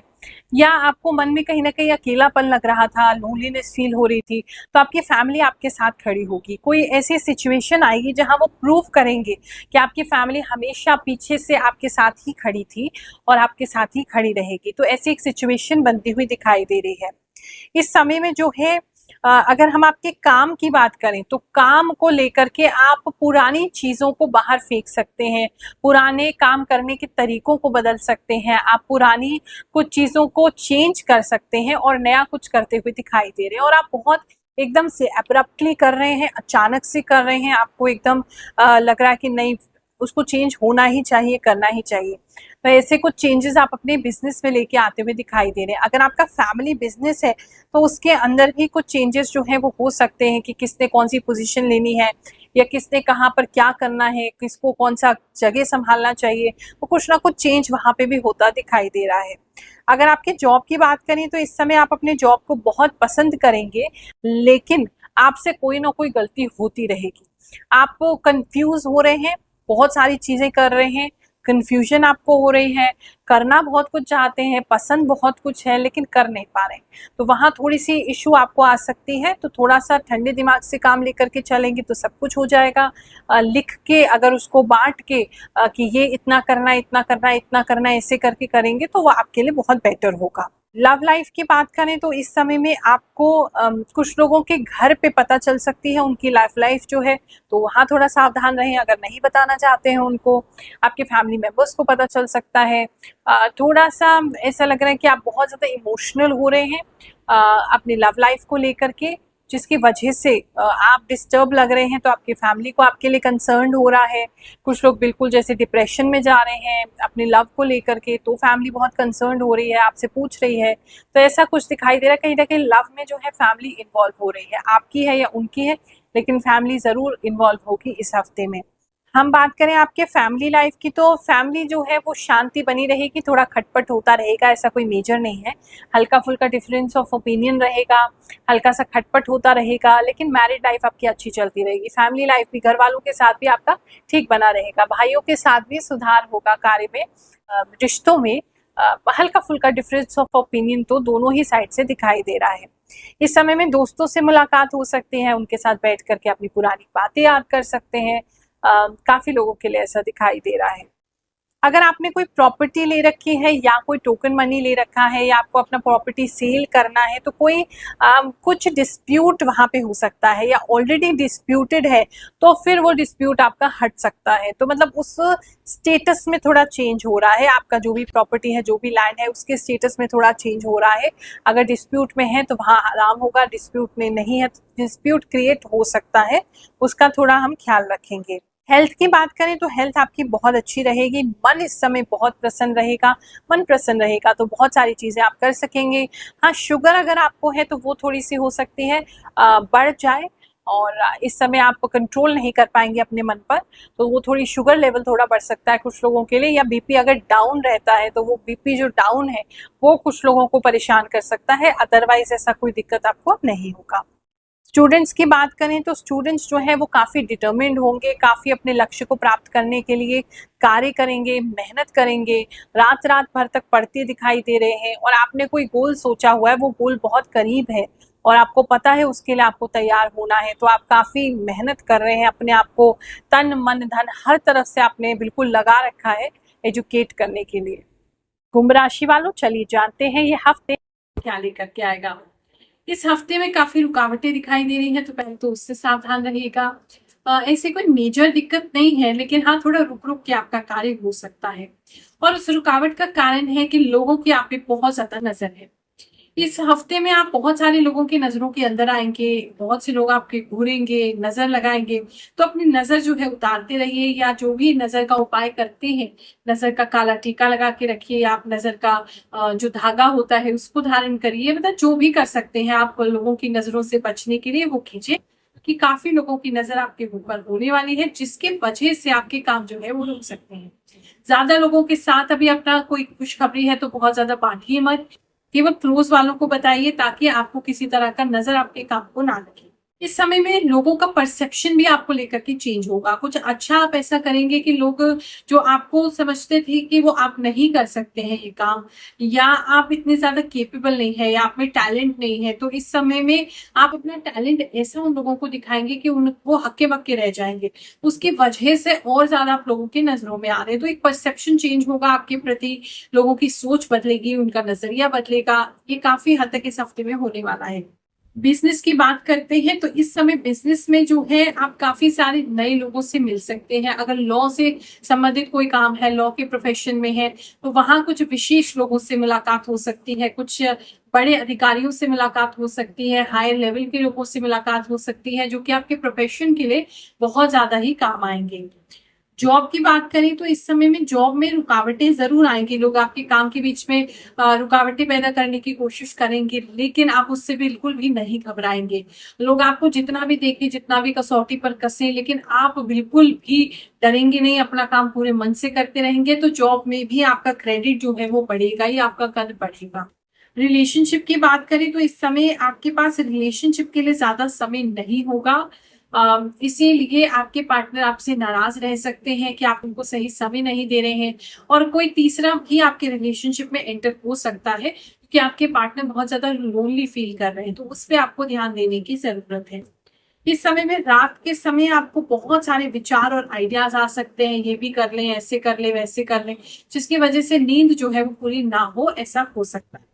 या आपको मन में कहीं ना कहीं अकेलापन लग रहा था, लोनलीनेस फील हो रही थी, तो आपकी फैमिली आपके साथ खड़ी होगी। कोई ऐसी सिचुएशन आएगी जहां वो प्रूव करेंगे कि आपकी फैमिली हमेशा पीछे से आपके साथ ही खड़ी थी और आपके साथ ही खड़ी रहेगी, तो ऐसी एक सिचुएशन बनती हुई दिखाई दे रही है। इस समय में जो है, अगर हम आपके काम की बात करें तो काम को लेकर के आप पुरानी चीज़ों को बाहर फेंक सकते हैं, पुराने काम करने के तरीकों को बदल सकते हैं, आप पुरानी कुछ चीज़ों को चेंज कर सकते हैं और नया कुछ करते हुए दिखाई दे रहे हैं, और आप बहुत एकदम से अब्रप्टली कर रहे हैं, अचानक से कर रहे हैं, आपको एकदम लग रहा है कि नहीं, उसको चेंज होना ही चाहिए, करना ही चाहिए। तो ऐसे कुछ चेंजेस आप अपने बिजनेस में लेके आते हुए दिखाई दे रहे हैं। अगर आपका फैमिली बिजनेस है तो उसके अंदर भी कुछ चेंजेस जो हैं वो हो सकते हैं, कि किसने कौन सी पोजीशन लेनी है, या किसने कहाँ पर क्या करना है, किसको कौन सा जगह संभालना चाहिए, तो कुछ ना कुछ चेंज वहाँ पे भी होता दिखाई दे रहा है। अगर आपके जॉब की बात करें तो इस समय आप अपने जॉब को बहुत पसंद करेंगे, लेकिन आपसे कोई ना कोई गलती होती रहेगी, आप कंफ्यूज हो रहे हैं, बहुत सारी चीज़ें कर रहे हैं, कन्फ्यूजन आपको हो रही है, करना बहुत कुछ चाहते हैं, पसंद बहुत कुछ है, लेकिन कर नहीं पा रहे हैं, तो वहाँ थोड़ी सी इशू आपको आ सकती है। तो थोड़ा सा ठंडे दिमाग से काम लेकर के चलेंगे तो सब कुछ हो जाएगा। लिख के अगर उसको बांट के कि ये इतना करना, इतना करना, इतना करना, ऐसे करके करेंगे तो वो आपके लिए बहुत बेटर होगा। लव लाइफ की बात करें तो इस समय में आपको कुछ लोगों के घर पे पता चल सकती है उनकी लाइफ जो है, तो वहाँ थोड़ा सावधान रहें, अगर नहीं बताना चाहते हैं उनको। आपके फैमिली मेम्बर्स को पता चल सकता है। थोड़ा सा ऐसा लग रहा है कि आप बहुत ज़्यादा इमोशनल हो रहे हैं अपनी लव लाइफ को लेकर के, जिसकी वजह से आप डिस्टर्ब लग रहे हैं, तो आपकी फैमिली को आपके लिए कंसर्न हो रहा है। कुछ लोग बिल्कुल जैसे डिप्रेशन में जा रहे हैं अपने लव को लेकर के, तो फैमिली बहुत कंसर्न हो रही है, आपसे पूछ रही है, तो ऐसा कुछ दिखाई दे रहा है। कहीं ना कहीं लव में जो है फैमिली इन्वॉल्व हो रही है, आपकी है या उनकी है, लेकिन फैमिली ज़रूर इन्वॉल्व होगी इस हफ्ते में। हम बात करें आपके फैमिली लाइफ की, तो फैमिली जो है वो शांति बनी रहेगी, थोड़ा खटपट होता रहेगा, ऐसा कोई मेजर नहीं है। हल्का फुल्का डिफरेंस ऑफ ओपिनियन रहेगा, हल्का सा खटपट होता रहेगा, लेकिन मैरिड लाइफ आपकी अच्छी चलती रहेगी। फैमिली लाइफ भी घर वालों के साथ भी आपका ठीक बना रहेगा, भाइयों के साथ भी सुधार होगा कार्य में, रिश्तों में हल्का फुल्का डिफरेंस ऑफ ओपिनियन तो दोनों ही साइड से दिखाई दे रहा है। इस समय में दोस्तों से मुलाकात हो सकती है, उनके साथ बैठ करके अपनी पुरानी बातें याद कर सकते हैं। काफी लोगों के लिए ऐसा दिखाई दे रहा है। अगर आपने कोई प्रॉपर्टी ले रखी है या कोई टोकन मनी ले रखा है या आपको अपना प्रॉपर्टी सेल करना है, तो कोई कुछ डिस्प्यूट वहां पे हो सकता है या ऑलरेडी डिस्प्यूटेड है, तो फिर वो डिस्प्यूट आपका हट सकता है। तो मतलब उस स्टेटस में थोड़ा चेंज हो रहा है, आपका जो भी प्रॉपर्टी है, जो भी लैंड है, उसके स्टेटस में थोड़ा चेंज हो रहा है। अगर डिस्प्यूट में है तो वहाँ आराम होगा, डिस्प्यूट में नहीं है तो डिस्प्यूट क्रिएट हो सकता है, उसका थोड़ा हम ख्याल रखेंगे। हेल्थ की बात करें तो हेल्थ आपकी बहुत अच्छी रहेगी, मन इस समय बहुत प्रसन्न रहेगा। मन प्रसन्न रहेगा तो बहुत सारी चीजें आप कर सकेंगे। हाँ, शुगर अगर आपको है तो वो थोड़ी सी हो सकती है बढ़ जाए, और इस समय आप कंट्रोल नहीं कर पाएंगे अपने मन पर, तो वो थोड़ी शुगर लेवल थोड़ा बढ़ सकता है कुछ लोगों के लिए। या बीपी अगर डाउन रहता है तो वो बीपी जो डाउन है वो कुछ लोगों को परेशान कर सकता है, अदरवाइज ऐसा कोई दिक्कत आपको नहीं होगा। स्टूडेंट्स की बात करें तो स्टूडेंट्स जो है वो काफ़ी डिटर्मिन्ड होंगे, काफ़ी अपने लक्ष्य को प्राप्त करने के लिए कार्य करेंगे, मेहनत करेंगे, रात रात भर तक पढ़ते दिखाई दे रहे हैं, और आपने कोई गोल सोचा हुआ है, वो गोल बहुत करीब है और आपको पता है उसके लिए आपको तैयार होना है, तो आप काफ़ी मेहनत कर रहे हैं, अपने आप को तन मन धन हर तरफ से आपने बिल्कुल लगा रखा है एजुकेट करने के लिए। कुंभ राशि वालों, चलिए जानते हैं ये हफ्ते क्या लेकर के आएगा। इस हफ्ते में काफी रुकावटें दिखाई दे रही हैं, तो पहले तो उससे सावधान रहिएगा। ऐसे कोई मेजर दिक्कत नहीं है, लेकिन हाँ थोड़ा रुक रुक के आपका कार्य हो सकता है, और उस रुकावट का कारण है कि लोगों की आप पे बहुत ज्यादा नजर है। इस हफ्ते में आप बहुत सारे लोगों की नजरों के अंदर आएंगे, बहुत से लोग आपके घूरेंगे, नजर लगाएंगे, तो अपनी नजर जो है उतारते रहिए, या जो भी नजर का उपाय करते हैं, नजर का काला टीका लगा के रखिए, या आप नजर का जो धागा होता है उसको धारण करिए, मतलब जो भी कर सकते हैं आप लोगों की नजरों से बचने के लिए वो कीजिए, कि काफी लोगों की नजर आपके ऊपर होने वाली है, जिसके वजह से आपके काम जो है वो रुक सकते हैं। ज्यादा लोगों के साथ अभी अपना कोई खुशखबरी है तो बहुत ज्यादा बांटिए मत, केवल क्लोज वालों को बताइए, ताकि आपको किसी तरह का नजर आपके काम को ना लगे। इस समय में लोगों का परसेप्शन भी आपको लेकर के चेंज होगा, कुछ अच्छा आप ऐसा करेंगे कि लोग जो आपको समझते थे कि वो आप नहीं कर सकते हैं ये काम, या आप इतने ज्यादा केपेबल नहीं है, या आप में टैलेंट नहीं है, तो इस समय में आप अपना टैलेंट ऐसा उन लोगों को दिखाएंगे कि वो हक्के बक्के रह जाएंगे, उसकी वजह से और ज्यादा आप लोगों की नजरों में आ रहे हैं, तो एक परसेप्शन चेंज होगा आपके प्रति, लोगों की सोच बदलेगी, उनका नजरिया बदलेगा। ये काफी हद तक इस हफ्ते में होने वाला है। बिजनेस की बात करते हैं तो इस समय बिजनेस में जो है आप काफी सारे नए लोगों से मिल सकते हैं। अगर लॉ से संबंधित कोई काम है, लॉ के प्रोफेशन में है, तो वहां कुछ विशेष लोगों से मुलाकात हो सकती है, कुछ बड़े अधिकारियों से मुलाकात हो सकती है, हायर लेवल के लोगों से मुलाकात हो सकती है, जो कि आपके प्रोफेशन के लिए बहुत ज्यादा ही काम आएंगे। जॉब की बात करें तो इस समय में जॉब में रुकावटें जरूर आएंगी, लोग आपके काम के बीच में रुकावटें पैदा करने की कोशिश करेंगे, लेकिन आप उससे बिल्कुल भी नहीं घबराएंगे। लोग आपको जितना भी देखें, जितना भी कसौटी पर कसें, लेकिन आप बिल्कुल भी डरेंगे नहीं, अपना काम पूरे मन से करते रहेंगे, तो जॉब में भी आपका क्रेडिट जो है वो बढ़ेगा ही, आपका कद बढ़ेगा। रिलेशनशिप की बात करें तो इस समय आपके पास रिलेशनशिप के लिए ज्यादा समय नहीं होगा, इसीलिए आपके पार्टनर आपसे नाराज रह सकते हैं कि आप उनको सही समय नहीं दे रहे हैं, और कोई तीसरा भी आपके रिलेशनशिप में एंटर हो सकता है, क्योंकि आपके पार्टनर बहुत ज्यादा लोनली फील कर रहे हैं, तो उस पर आपको ध्यान देने की जरूरत है। इस समय में रात के समय आपको बहुत सारे विचार और आइडियाज आ सकते हैं, ये भी कर लें, ऐसे कर लें, वैसे कर लें, जिसकी वजह से नींद जो है वो पूरी ना हो, ऐसा हो सकता है।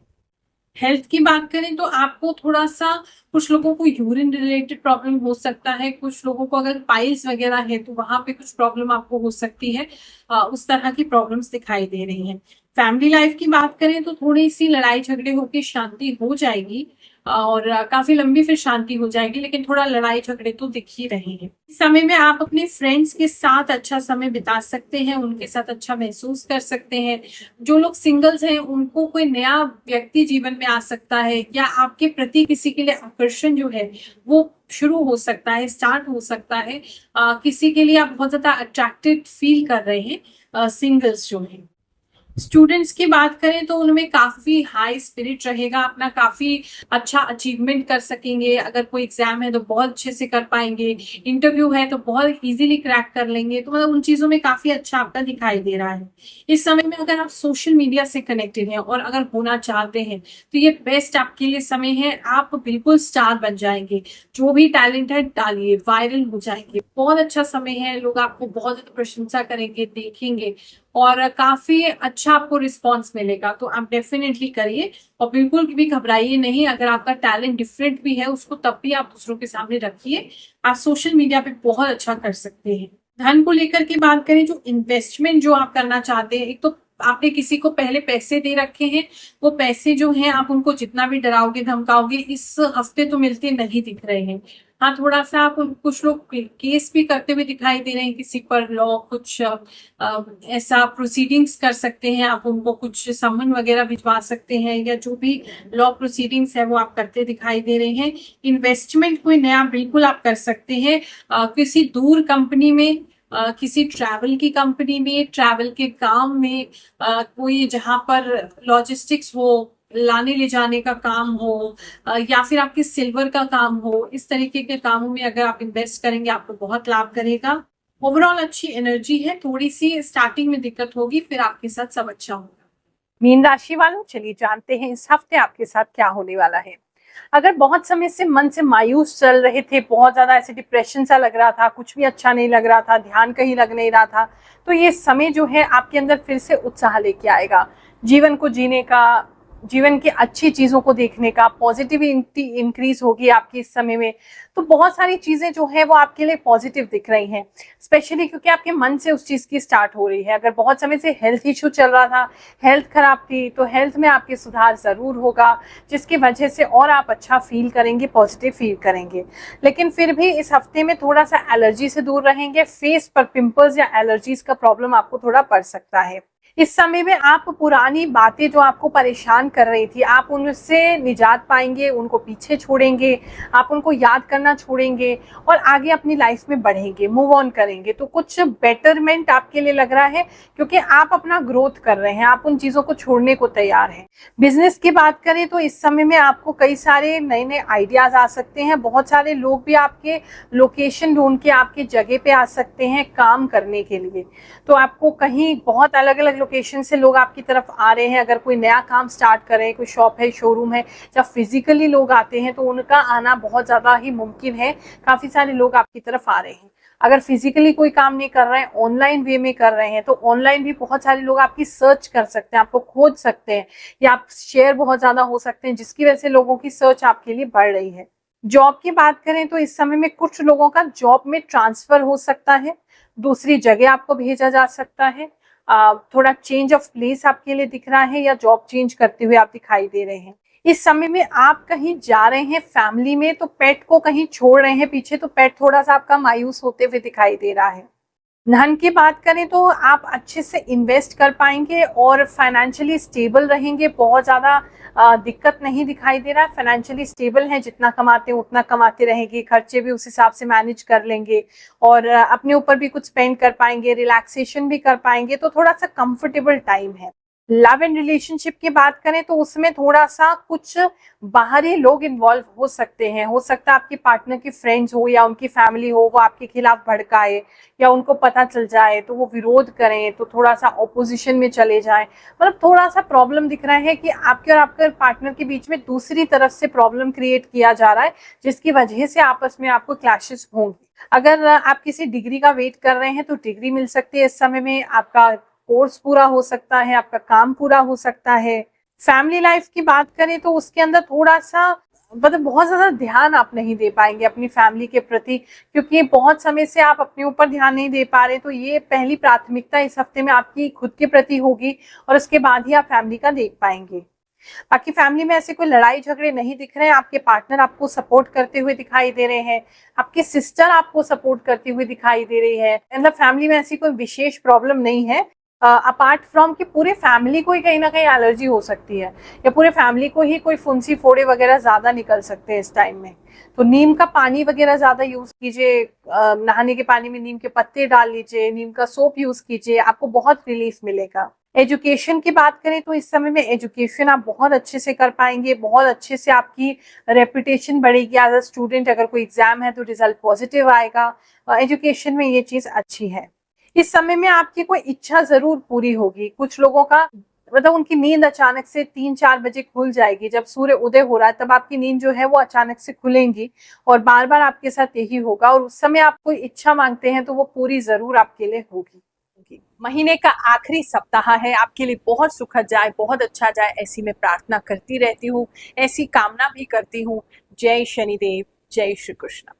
हेल्थ की बात करें तो आपको थोड़ा सा, कुछ लोगों को यूरिन रिलेटेड प्रॉब्लम हो सकता है, कुछ लोगों को अगर पाइल्स वगैरह है तो वहां पे कुछ प्रॉब्लम आपको हो सकती है, उस तरह की प्रॉब्लम्स दिखाई दे रही हैं। फैमिली लाइफ की बात करें तो थोड़ी सी लड़ाई झगड़े होकर शांति हो जाएगी, और काफी लंबी फिर शांति हो जाएगी, लेकिन थोड़ा लड़ाई झगड़े तो दिख ही रहे हैं। इस समय में आप अपने फ्रेंड्स के साथ अच्छा समय बिता सकते हैं, उनके साथ अच्छा महसूस कर सकते हैं। जो लोग सिंगल्स हैं उनको कोई नया व्यक्ति जीवन में आ सकता है, या आपके प्रति किसी के लिए आकर्षण जो है वो शुरू हो सकता है, स्टार्ट हो सकता है। किसी के लिए आप बहुत ज्यादा अट्रैक्टेड फील कर रहे हैं, सिंगल्स जो हैं। स्टूडेंट्स की बात करें तो उनमें काफी हाई स्पिरिट रहेगा, अपना काफी अच्छा अचीवमेंट कर सकेंगे। अगर कोई एग्जाम है तो बहुत अच्छे से कर पाएंगे, इंटरव्यू है तो बहुत इजीली क्रैक कर लेंगे। तो मतलब उन चीजों में काफी अच्छा आपका दिखाई दे रहा है। इस समय में अगर आप सोशल मीडिया से कनेक्टेड हैं और अगर होना चाहते हैं तो ये बेस्ट आपके लिए समय है। आप बिल्कुल स्टार बन जाएंगे, जो भी टैलेंट है डालिए, वायरल हो जाएंगे। बहुत अच्छा समय है, लोग आपको बहुत ज्यादा प्रशंसा करेंगे, देखेंगे और काफी अच्छा आपको रिस्पॉन्स मिलेगा। तो आप डेफिनेटली करिए और बिल्कुल भी घबराइए नहीं। अगर आपका टैलेंट डिफरेंट भी है उसको तब भी आप दूसरों के सामने रखिए। आप सोशल मीडिया पे बहुत अच्छा कर सकते हैं। धन को लेकर की बात करें, जो इन्वेस्टमेंट जो आप करना चाहते हैं, एक तो आपने किसी को पहले पैसे दे रखे हैं, वो पैसे जो हैं आप उनको जितना भी डराओगे धमकाओगे इस हफ्ते तो मिलते नहीं दिख रहे हैं। हाँ, थोड़ा सा आप कुछ लोग केस भी करते हुए दिखाई दे रहे हैं किसी पर, लॉ कुछ ऐसा प्रोसीडिंग्स कर सकते हैं। आप उनको कुछ समन वगैरह भिजवा सकते हैं, या जो भी लॉ प्रोसीडिंग्स है वो आप करते दिखाई दे रहे हैं। इन्वेस्टमेंट कोई नया बिल्कुल आप कर सकते हैं, किसी दूर कंपनी में, किसी ट्रैवल की कंपनी में, ट्रैवल के काम में, कोई जहां पर लॉजिस्टिक्स हो, लाने ले जाने का काम हो, या फिर आपके सिल्वर का काम हो। इस तरीके के कामों में अगर आप इन्वेस्ट करेंगे आपको बहुत लाभ करेगा। ओवरऑल अच्छी एनर्जी है, थोड़ी सी स्टार्टिंग में दिक्कत होगी, फिर आपके साथ सब अच्छा होगा। मीन राशि वालों, चलिए जानते हैं इस हफ्ते आपके साथ क्या होने वाला है। अगर बहुत समय से मन से मायूस चल रहे थे, बहुत ज्यादा ऐसे डिप्रेशन सा लग रहा था, कुछ भी अच्छा नहीं लग रहा था, ध्यान कहीं लग नहीं रहा था, तो ये समय जो है आपके अंदर फिर से उत्साह लेके आएगा, जीवन को जीने का, जीवन की अच्छी चीजों को देखने का। पॉजिटिविटी इंक्रीज होगी आपकी इस समय में। तो बहुत सारी चीजें जो है वो आपके लिए पॉजिटिव दिख रही हैं, स्पेशली क्योंकि आपके मन से उस चीज की स्टार्ट हो रही है। अगर बहुत समय से हेल्थ इश्यू चल रहा था, हेल्थ खराब थी, तो हेल्थ में आपके सुधार जरूर होगा, जिसकी वजह से और आप अच्छा फील करेंगे, पॉजिटिव फील करेंगे। लेकिन फिर भी इस हफ्ते में थोड़ा सा एलर्जी से दूर रहेंगे। फेस पर पिंपल्स या एलर्जीज का प्रॉब्लम आपको थोड़ा पड़ सकता है। इस समय में आप पुरानी बातें जो आपको परेशान कर रही थी, आप उनसे निजात पाएंगे, उनको पीछे छोड़ेंगे, आप उनको याद करना छोड़ेंगे और आगे अपनी लाइफ में बढ़ेंगे, मूव ऑन करेंगे। तो कुछ बेटरमेंट आपके लिए लग रहा है, क्योंकि आप अपना ग्रोथ कर रहे हैं, आप उन चीजों को छोड़ने को तैयार हैं। बिजनेस की बात करें तो इस समय में आपको कई सारे नए नए आइडियाज आ सकते हैं। बहुत सारे लोग भी आपके लोकेशन ढूंढ के आपके जगह पे आ सकते हैं काम करने के लिए। तो आपको कहीं बहुत अलग अलग लोकेशन से लोग आपकी तरफ आ रहे हैं। अगर कोई नया काम स्टार्ट कर रहे हैं, कोई शॉप है, शोरूम है, जब फिजिकली लोग आते हैं तो उनका आना बहुत ज्यादा ही मुमकिन है। काफी सारे लोग आपकी तरफ आ रहे हैं। अगर फिजिकली कोई काम नहीं कर रहे हैं, ऑनलाइन वे में कर रहे हैं, तो ऑनलाइन भी बहुत सारे लोग आपकी सर्च कर सकते हैं, आपको खोज सकते हैं, या आप शेयर बहुत ज्यादा हो सकते हैं, जिसकी वजह से लोगों की सर्च आपके लिए बढ़ रही है। जॉब की बात करें तो इस समय में कुछ लोगों का जॉब में ट्रांसफर हो सकता है, दूसरी जगह आपको भेजा जा सकता है। थोड़ा चेंज ऑफ प्लेस आपके लिए दिख रहा है, या जॉब चेंज करते हुए आप दिखाई दे रहे हैं। इस समय में आप कहीं जा रहे हैं फैमिली में, तो पेट को कहीं छोड़ रहे हैं पीछे, तो पेट थोड़ा सा आपका मायूस होते हुए दिखाई दे रहा है। धन की बात करें तो आप अच्छे से इन्वेस्ट कर पाएंगे और फाइनेंशियली स्टेबल रहेंगे। बहुत ज़्यादा दिक्कत नहीं दिखाई दे रहा है, फाइनेंशियली स्टेबल है, जितना कमाते हैं उतना कमाते रहेंगे, खर्चे भी उस हिसाब से मैनेज कर लेंगे और अपने ऊपर भी कुछ स्पेंड कर पाएंगे, रिलैक्सेशन भी कर पाएंगे। तो थोड़ा सा कंफर्टेबल टाइम है। लव एंड रिलेशनशिप की बात करें तो उसमें थोड़ा सा कुछ बाहरी लोग इन्वॉल्व हो सकते हैं। हो सकता है आपके पार्टनर की फ्रेंड्स हो या उनकी फैमिली हो, वो आपके खिलाफ भड़काए, या उनको पता चल जाए तो वो विरोध करें, तो थोड़ा सा ऑपोजिशन में चले जाएं। मतलब थोड़ा सा प्रॉब्लम दिख रहा है कि आपके और आपके पार्टनर के बीच में दूसरी तरफ से प्रॉब्लम क्रिएट किया जा रहा है, जिसकी वजह से आपस में आपको क्लैशेस होंगे। अगर आप किसी डिग्री का वेट कर रहे हैं तो डिग्री मिल सकती है इस समय में, आपका कोर्स पूरा हो सकता है, आपका काम पूरा हो सकता है। फैमिली लाइफ की बात करें तो उसके अंदर थोड़ा सा मतलब बहुत ज्यादा ध्यान आप नहीं दे पाएंगे अपनी फैमिली के प्रति, क्योंकि बहुत समय से आप अपने ऊपर ध्यान नहीं दे पा रहे। तो ये पहली प्राथमिकता इस हफ्ते में आपकी खुद के प्रति होगी और उसके बाद ही आप फैमिली का देख पाएंगे। बाकी फैमिली में ऐसे कोई लड़ाई झगड़े नहीं दिख रहे हैं, आपके पार्टनर आपको सपोर्ट करते हुए दिखाई दे रहे हैं, आपके सिस्टर आपको सपोर्ट करती हुई दिखाई दे रही है, मतलब फैमिली में ऐसी कोई विशेष प्रॉब्लम नहीं है। अपार्ट फ्रॉम कि पूरे फैमिली को ही कहीं ना कहीं एलर्जी हो सकती है, या पूरे फैमिली को ही कोई फुंसी फोड़े वगैरह ज्यादा निकल सकते हैं इस टाइम में। तो नीम का पानी वगैरह ज्यादा यूज कीजिए, नहाने के पानी में नीम के पत्ते डाल लीजिए, नीम का सोप यूज कीजिए, आपको बहुत रिलीफ मिलेगा। एजुकेशन की बात करें तो इस समय में एजुकेशन आप बहुत अच्छे से कर पाएंगे, बहुत अच्छे से आपकी रेपुटेशन बढ़ेगी एज अ स्टूडेंट। अगर कोई एग्जाम है तो रिजल्ट पॉजिटिव आएगा, एजुकेशन में ये चीज अच्छी है। इस समय में आपकी कोई इच्छा जरूर पूरी होगी। कुछ लोगों का मतलब उनकी नींद अचानक से 3-4 बजे खुल जाएगी, जब सूर्य उदय हो रहा है तब आपकी नींद जो है वो अचानक से खुलेंगी, और बार बार आपके साथ यही होगा, और उस समय आप कोई इच्छा मांगते हैं तो वो पूरी जरूर आपके लिए होगी। महीने का आखिरी सप्ताह है, आपके लिए बहुत सुखद जाए, बहुत अच्छा जाए, ऐसी मैं प्रार्थना करती रहती हूँ, ऐसी कामना भी करती हूँ। जय शनिदेव, जय श्री कृष्ण।